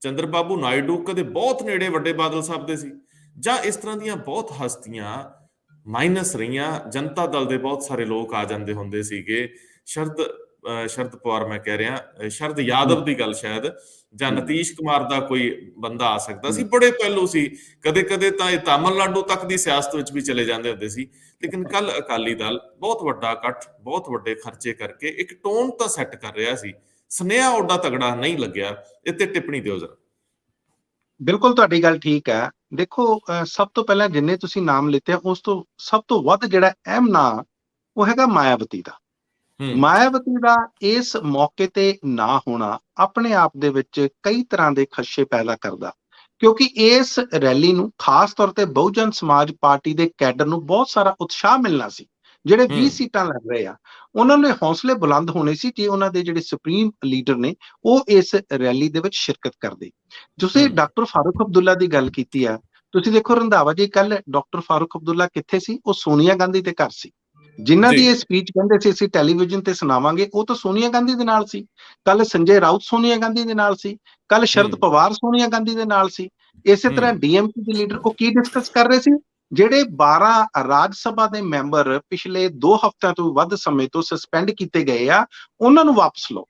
ਚੰਦਰਬਾਬੂ ਨਾਇਡੂ ਕਦੇ ਬਹੁਤ ਨੇੜੇ ਵੱਡੇ ਬਾਦਲ ਸਾਹਿਬ ਦੇ ਸੀ, ਜਾਂ ਇਸ ਤਰ੍ਹਾਂ ਦੀਆਂ ਬਹੁਤ ਹਸਤੀਆਂ ਮਾਈਨਸ ਰਹੀਆਂ। ਜਨਤਾ ਦਲ ਦੇ ਬਹੁਤ ਸਾਰੇ ਲੋਕ ਆ ਜਾਂਦੇ ਹੁੰਦੇ ਸੀਗੇ। ਸ਼ਰਦ ਪਵਾਰ ਮੈਂ ਕਹਿ ਰਿਹਾ, ਸ਼ਰਦ ਯਾਦਵ ਦੀ ਗੱਲ ਸ਼ਾਇਦ, ਜਾਂ ਨਤੀਸ਼ ਕੁਮਾਰ ਦਾ ਕੋਈ ਬੰਦਾ ਆ ਸਕਦਾ ਸੀ। ਬੜੇ ਪਹਿਲੂ ਸੀ, ਕਦੇ ਕਦੇ ਤਾਂ ਇਹ ਤਾਮਿਲਨਾਡੂ ਤੱਕ ਦੀ ਸਿਆਸਤ ਵਿੱਚ ਵੀ ਚਲੇ ਜਾਂਦੇ ਹੁੰਦੇ ਸੀ। ਲੇਕਿਨ ਕੱਲ ਅਕਾਲੀ ਦਲ ਬਹੁਤ ਵੱਡਾ ਇਕੱਠ, ਬਹੁਤ ਵੱਡੇ ਖਰਚੇ ਕਰਕੇ ਇੱਕ ਟੋਨ ਤਾਂ ਸੈੱਟ ਕਰ ਰਿਹਾ ਸੀ। ਸੁਨੇਹਾ ਓਡਾ ਤਗੜਾ ਨਹੀਂ ਲੱਗਿਆ। ਇਹ ਤੇ ਟਿੱਪਣੀ ਦਿਓ ਜ਼ਰਾ। ਬਿਲਕੁਲ ਤੁਹਾਡੀ ਗੱਲ ਠੀਕ ਹੈ। ਦੇਖੋ, ਸਭ ਤੋਂ ਪਹਿਲਾਂ ਜਿੰਨੇ ਤੁਸੀਂ ਨਾਮ ਲਿੱਤੇ ਆ, ਉਸ ਤੋਂ ਸਭ ਤੋਂ ਵੱਧ ਜਿਹੜਾ ਅਹਿਮ ਨਾਂ ਉਹ ਹੈਗਾ ਮਾਇਆਵਤੀ ਦਾ। ਮਾਇਆਵਤੀ ਦਾ ਇਸ ਮੌਕੇ ਤੇ ਨਾ ਹੋਣਾ ਆਪਣੇ ਆਪ ਦੇ ਵਿੱਚ ਕਈ ਤਰ੍ਹਾਂ ਦੇ ਖਦਸ਼ੇ ਪੈਦਾ ਕਰਦਾ, ਕਿਉਂਕਿ ਇਸ ਰੈਲੀ ਨੂੰ ਖਾਸ ਤੌਰ ਤੇ ਬਹੁਜਨ ਸਮਾਜ ਪਾਰਟੀ ਦੇ ਕੈਡਰ ਨੂੰ ਬਹੁਤ ਸਾਰਾ ਉਤਸ਼ਾਹ ਮਿਲਣਾ ਸੀ। ਜਿਹੜੇ 20 ਸੀਟਾਂ ਲੜ ਰਹੇ ਆ, ਉਹਨਾਂ ਦੇ ਹੌਸਲੇ ਬੁਲੰਦ ਹੋਣੇ ਸੀ ਜੇ ਉਹਨਾਂ ਦੇ ਜਿਹੜੇ ਸੁਪਰੀਮ ਲੀਡਰ ਨੇ ਉਹ ਇਸ ਰੈਲੀ ਦੇ ਵਿੱਚ ਸ਼ਿਰਕਤ ਕਰਦੇ। ਤੁਸੀਂ ਡਾਕਟਰ ਫਾਰੂਕ ਅਬਦੁੱਲਾ ਦੀ ਗੱਲ ਕੀਤੀ ਆ, ਤੁਸੀਂ ਦੇਖੋ ਰੰਧਾਵਾ ਜੀ, ਕੱਲ ਡਾਕਟਰ ਫਾਰੂਕ ਅਬਦੁੱਲਾ ਕਿੱਥੇ ਸੀ? ਉਹ ਸੋਨੀਆ ਗਾਂਧੀ ਦੇ ਘਰ ਸੀ। ਜਿਨ੍ਹਾਂ ਦੀ ਇਹ ਸਪੀਚ ਕਹਿੰਦੇ ਸੀ ਅਸੀਂ ਟੈਲੀਵਿਜ਼ਨ ਤੇ ਸੁਣਾਵਾਂਗੇ, ਉਹ ਤਾਂ ਸੋਨੀਆ ਗਾਂਧੀ ਦੇ ਨਾਲ ਸੀ। ਕੱਲ ਸੰਜੇ ਰਾਉਤ ਸੋਨੀਆ ਗਾਂਧੀ ਦੇ ਨਾਲ ਸੀ। ਕੱਲ ਸ਼ਰਦ ਪਵਾਰ ਸੋਨੀਆ ਗਾਂਧੀ ਦੇ ਨਾਲ ਸੀ। ਇਸੇ ਤਰ੍ਹਾਂ ਡੀਐਮਕੇ ਦੇ ਲੀਡਰ ਉਹ ਕੀ ਡਿਸਕਸ ਕਰ ਰਹੇ ਸੀ? ਜਿਹੜੇ 12 ਰਾਜ ਸਭਾ ਦੇ ਮੈਂਬਰ ਪਿਛਲੇ 2 ਹਫ਼ਤਿਆਂ ਤੋਂ ਵੱਧ ਸਮੇਂ ਤੋਂ ਸਸਪੈਂਡ ਕੀਤੇ ਗਏ ਆ, ਉਹਨਾਂ ਨੂੰ ਵਾਪਸ ਲਓ।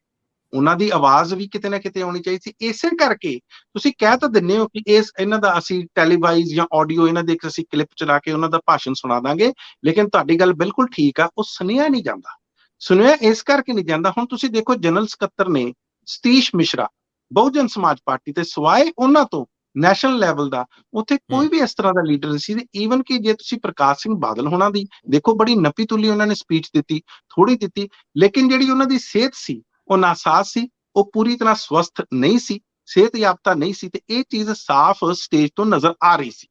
ਉਹਨਾਂ ਦੀ ਆਵਾਜ਼ ਵੀ ਕਿਤੇ ਨਾ ਕਿਤੇ ਆਉਣੀ ਚਾਹੀਦੀ ਸੀ। ਇਸੇ ਕਰਕੇ ਤੁਸੀਂ ਕਹਿ ਤਾਂ ਦਿੰਦੇ ਹੋ ਕਿ ਇਹਨਾਂ ਦਾ ਅਸੀਂ ਟੈਲੀਵਾਈਜ਼ ਜਾਂ ਆਡੀਓ ਇਹਨਾਂ ਦੇ ਅਸੀਂ ਕਲਿੱਪ ਚਲਾ ਕੇ ਉਹਨਾਂ ਦਾ ਭਾਸ਼ਣ ਸੁਣਾ ਦਾਂਗੇ, ਲੇਕਿਨ ਤੁਹਾਡੀ ਗੱਲ ਬਿਲਕੁਲ ਠੀਕ ਆ, ਉਹ ਸੁਣਿਆ ਨਹੀਂ ਜਾਂਦਾ। ਸੁਣਿਆ ਇਸ ਕਰਕੇ ਨਹੀਂ ਜਾਂਦਾ, ਹੁਣ ਤੁਸੀਂ ਦੇਖੋ ਜਨਰਲ ਸਕੱਤਰ ਨੇ ਸਤੀਸ਼ ਮਿਸ਼ਰਾ ਬਹੁਜਨ ਸਮਾਜ ਪਾਰਟੀ ਤੇ, ਸਿਵਾਏ ਉਹਨਾਂ ਤੋਂ ਨੈਸ਼ਨਲ ਲੈਵਲ ਦਾ ਉੱਥੇ ਕੋਈ ਵੀ ਇਸ ਤਰ੍ਹਾਂ ਦਾ ਲੀਡਰ ਨਹੀਂ ਸੀ। ਈਵਨ ਕਿ ਜੇ ਤੁਸੀਂ ਪ੍ਰਕਾਸ਼ ਸਿੰਘ ਬਾਦਲ ਹੋਣਾ ਦੀ ਦੇਖੋ, ਬੜੀ ਨੱਪੀ ਤੁਲੀ ਉਹਨਾਂ ਨੇ ਸਪੀਚ ਦਿੱਤੀ, ਥੋੜੀ ਦਿੱਤੀ, ਲੇਕਿਨ ਜਿਹੜੀ ਉਹਨਾਂ ਦੀ ਸਿਹਤ ਸੀ ਉਹ ਨਾਸਾਜ਼ ਸੀ, ਉਹ ਪੂਰੀ ਤਰ੍ਹਾਂ ਸਵਸਥ ਨਹੀਂ ਸੀ, ਸਿਹਤ ਯਾਫਤਾ ਨਹੀਂ ਸੀ, ਤੇ ਇਹ ਚੀਜ਼ ਸਾਫ਼ ਸਟੇਜ ਤੋਂ ਨਜ਼ਰ ਆ ਰਹੀ ਸੀ।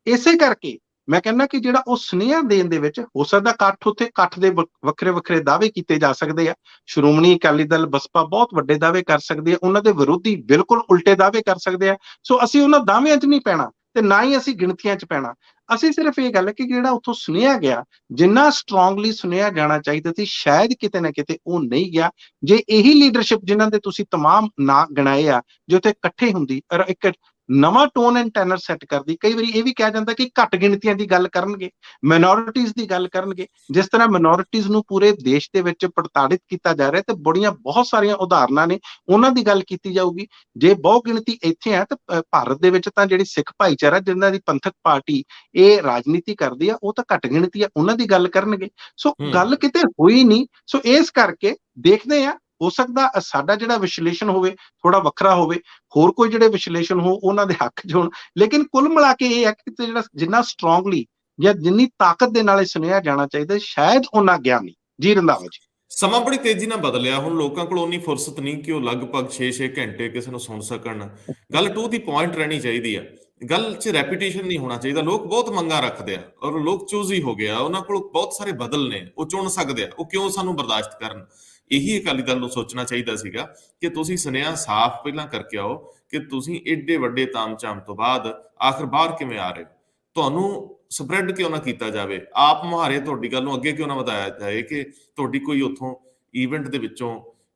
ਇਸੇ ਕਰਕੇ ਮੈਂ ਕਹਿੰਦਾ ਕਿ ਜਿਹੜਾ ਉਹ ਸੁਨੇਹਾ ਦੇਣ ਦੇ ਵਿੱਚ ਹੋ ਸਕਦਾ ਇਕੱਠ, ਉੱਥੇ ਇਕੱਠ ਦੇ ਵੱਖਰੇ ਵੱਖਰੇ ਦਾਅਵੇ ਕੀਤੇ ਜਾ ਸਕਦੇ ਆ। ਸ਼੍ਰੋਮਣੀ ਅਕਾਲੀ ਦਲ ਬਸਪਾ ਬਹੁਤ ਵੱਡੇ ਦਾਅਵੇ ਕਰ ਸਕਦੀ ਹੈ, ਉਹਨਾਂ ਦੇ ਵਿਰੋਧੀ ਬਿਲਕੁਲ ਉਲਟੇ ਦਾਅਵੇ ਕਰ ਸਕਦੇ ਆ। ਸੋ ਅਸੀਂ ਉਹਨਾਂ ਦਾਅਵਿਆਂ 'ਚ ਨਹੀਂ ਪੈਣਾ ਤੇ ਨਾ ਹੀ ਅਸੀਂ ਗਿਣਤੀਆਂ 'ਚ ਪੈਣਾ। ਅਸੀਂ ਸਿਰਫ ਇਹ ਗੱਲ ਹੈ ਕਿ ਜਿਹੜਾ ਉੱਥੋਂ ਸੁਨੇਹਾ ਗਿਆ, ਜਿੰਨਾ ਸਟਰੋਂਗਲੀ ਸੁਨੇਹਾ ਜਾਣਾ ਚਾਹੀਦਾ ਸੀ, ਸ਼ਾਇਦ ਕਿਤੇ ਨਾ ਕਿਤੇ ਉਹ ਨਹੀਂ ਗਿਆ। ਜੇ ਇਹੀ ਲੀਡਰਸ਼ਿਪ ਜਿਨ੍ਹਾਂ ਦੇ ਤੁਸੀਂ ਤਮਾਮ ਨਾਂ ਗਿਣਾਏ ਆ, ਜੇ ਉੱਥੇ ਇਕੱਠੇ ਹੁੰਦੀ ਔਰ ਇੱਕ ਨਵਾਂ ਟੋਨ ਐਂਡ ਟੈਨਰ ਸੈੱਟ ਕਰਦੀ, ਕਈ ਵਾਰੀ ਇਹ ਵੀ ਕਿਹਾ ਜਾਂਦਾ ਕਿ ਘੱਟ ਗਿਣਤੀਆਂ ਦੀ ਗੱਲ ਕਰਨਗੇ, ਮਾਈਨੋਰਿਟੀਜ਼ ਦੀ ਗੱਲ ਕਰਨਗੇ। ਜਿਸ ਤਰ੍ਹਾਂ ਮਾਈਨੋਰਿਟੀਜ਼ ਨੂੰ ਪੂਰੇ ਦੇਸ਼ ਦੇ ਵਿੱਚ ਪ੍ਰਤਾੜਿਤ ਕੀਤਾ ਜਾ ਰਿਹਾ, ਤੇ ਬੜੀਆਂ ਬਹੁਤ ਸਾਰੀਆਂ ਉਦਾਹਰਨਾਂ ਨੇ, ਉਹਨਾਂ ਦੀ ਗੱਲ ਕੀਤੀ ਜਾਊਗੀ। ਜੇ ਬਹੁ ਗਿਣਤੀ ਇੱਥੇ ਆ ਤਾਂ ਭਾਰਤ ਦੇ ਵਿੱਚ ਤਾਂ ਜਿਹੜੀ ਸਿੱਖ ਭਾਈਚਾਰਾ ਜਿਨ੍ਹਾਂ ਦੀ ਪੰਥਕ ਪਾਰਟੀ ਇਹ ਰਾਜਨੀਤੀ ਕਰਦੀ ਆ, ਉਹ ਤਾਂ ਘੱਟ ਗਿਣਤੀ ਆ, ਉਹਨਾਂ ਦੀ ਗੱਲ ਕਰਨਗੇ। ਸੋ ਗੱਲ ਕਿਤੇ ਹੋਈ ਨਹੀਂ। ਸੋ ਇਸ ਕਰਕੇ ਦੇਖਦੇ ਆ, ਹੋ ਸਕਦਾ ਸਾਡਾ ਜਿਹੜਾ ਵਿਸ਼ਲੇਸ਼ਣ ਹੋਵੇ ਥੋੜਾ ਵੱਖਰਾ ਹੋਵੇ, ਹੋਰ ਕੋਈ ਜਿਹੜੇ ਵਿਸ਼ਲੇਸ਼ਣ ਹੋ ਉਹਨਾਂ ਦੇ ਹੱਕ 'ਚ ਹੋਣ, ਲੇਕਿਨ ਕੁੱਲ ਮਿਲਾ ਕੇ ਇਹ ਹੈ ਕਿ ਜਿਹੜਾ ਜਿੰਨਾ ਸਟਰੋਂਗਲੀ ਜਾਂ ਜਿੰਨੀ ਤਾਕਤ ਦੇ ਨਾਲ ਇਹ ਸੁਣਿਆ ਜਾਣਾ ਚਾਹੀਦਾ, ਸ਼ਾਇਦ ਉਹਨਾਂ ਗਿਆ ਨਹੀਂ। ਜੀ ਰੰਧਾਵਾ ਜੀ, ਸਮਾਂ ਬੜੀ ਤੇਜ਼ੀ ਨਾਲ ਬਦਲਿਆ। ਹੁਣ ਲੋਕਾਂ ਕੋਲ ਉਨੀ ਫੁਰਸਤ ਨਹੀਂ ਕਿ ਉਹ ਲਗਭਗ 6-6 ਘੰਟੇ ਕਿਸੇ ਨੂੰ ਸੁਣ ਸਕਣ। ਗੱਲ ਟੂ ਦੀ ਪੁਆਇੰਟ ਰਹਿਣੀ ਚਾਹੀਦੀ ਆ, ਗੱਲ 'ਚ ਰੈਪੀਟੀਸ਼ਨ ਨਹੀਂ ਹੋਣਾ ਚਾਹੀਦਾ। ਲੋਕ ਬਹੁਤ ਮੰਗਾਂ ਰੱਖਦੇ ਆ ਔਰ ਲੋਕ ਚੂਜ਼ੀ ਹੋ ਗਿਆ, ਉਹਨਾਂ ਕੋਲ ਬਹੁਤ ਸਾਰੇ ਬਦਲ ਨੇ, ਉਹ ਚੁਣ ਸਕਦੇ ਆ, ਉਹ ਕਿਉਂ ਸਾਨੂੰ ਬਰਦਾਸ਼ਤ ਕਰਨ। ਇਹੀ ਅਕਾਲੀ ਦਲ ਨੂੰ ਸੋਚਣਾ ਚਾਹੀਦਾ ਸੀਗਾ ਕਿ ਤੁਸੀਂ ਸੁਨੇਹਾ ਸਾਫ਼ ਪਹਿਲਾਂ ਕਰਕੇ ਆਓ ਕਿ ਤੁਸੀਂ ਏਡੇ ਵੱਡੇ ਤਾਮ-ਝਾਮ ਤੋਂ ਬਾਅਦ ਆਖਰ ਬਾਹਰ ਕਿਵੇਂ ਆ ਰਹੇ ਹੋ, ਤੁਹਾਨੂੰ ਸਪਰੈਡ ਕਿਉਂ ਨਾ ਕੀਤਾ ਜਾਵੇ, ਆਪ ਮੁਹਾਰੇ ਤੁਹਾਡੀ ਗੱਲ ਨੂੰ ਅੱਗੇ ਕਿਉਂ ਨਾ ਵਧਾਇਆ ਜਾਏ ਕਿ ਤੁਹਾਡੀ ਕੋਈ ਉੱਥੋਂ ਈਵੈਂਟ ਦੇ ਵਿੱਚੋਂ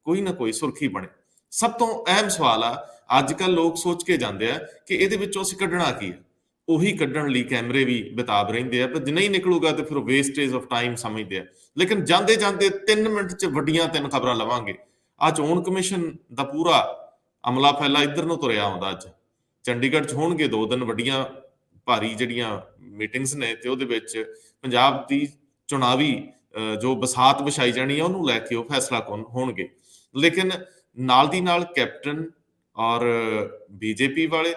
ਕੋਈ ਨਾ ਕੋਈ ਸੁਰਖੀ ਬਣੇ। ਸਭ ਤੋਂ ਅਹਿਮ ਸਵਾਲ ਆ, ਅੱਜ ਕੱਲ੍ਹ ਲੋਕ ਸੋਚ ਕੇ ਜਾਂਦੇ ਆ ਕਿ ਇਹਦੇ ਵਿੱਚੋਂ ਅਸੀਂ ਕੱਢਣਾ ਕੀ ਹੈ। ਉਹੀ ਕੱਢਣ ਲਈ ਕੈਮਰੇ ਵੀ ਬੇਤਾਬ ਰਹਿੰਦੇ ਆ, ਪਰ ਜੇ ਨਹੀਂ ਨਿਕਲੂਗਾ ਤੇ ਫਿਰ ਉਹ ਵੇਸਟੇਜ ਆਫ ਟਾਈਮ ਸਮਝਦੇ ਆ। ਲੇਕਿਨ ਜਾਂਦੇ ਜਾਂਦੇ 3 ਮਿੰਟ 'ਚ ਵੱਡੀਆਂ 3 ਖਬਰਾਂ ਲਵਾਂਗੇ। ਆ ਚੋਣ ਕਮਿਸ਼ਨ ਦਾ ਪੂਰਾ ਅਮਲਾ ਫੈਲਾ ਇੱਧਰ ਨੂੰ ਤੁਰਿਆ ਆਉਂਦਾ। ਅੱਜ ਚੰਡੀਗੜ੍ਹ 'ਚ ਹੋਣਗੇ 2 ਦਿਨ ਵੱਡੀਆਂ ਭਾਰੀ ਜਿਹੜੀਆਂ ਮੀਟਿੰਗਸ ਨੇ, ਤੇ ਉਹਦੇ ਵਿੱਚ ਪੰਜਾਬ ਦੀ ਚੁਣਾਵੀ ਜੋ ਬਸਾਤ ਵਿਛਾਈ ਜਾਣੀ ਆ ਉਹਨੂੰ ਲੈ ਕੇ ਉਹ ਫੈਸਲਾ ਕੌਣ ਹੋਣਗੇ। ਲੇਕਿਨ ਨਾਲ ਦੀ ਨਾਲ ਕੈਪਟਨ ਔਰ ਬੀਜੇਪੀ ਵਾਲੇ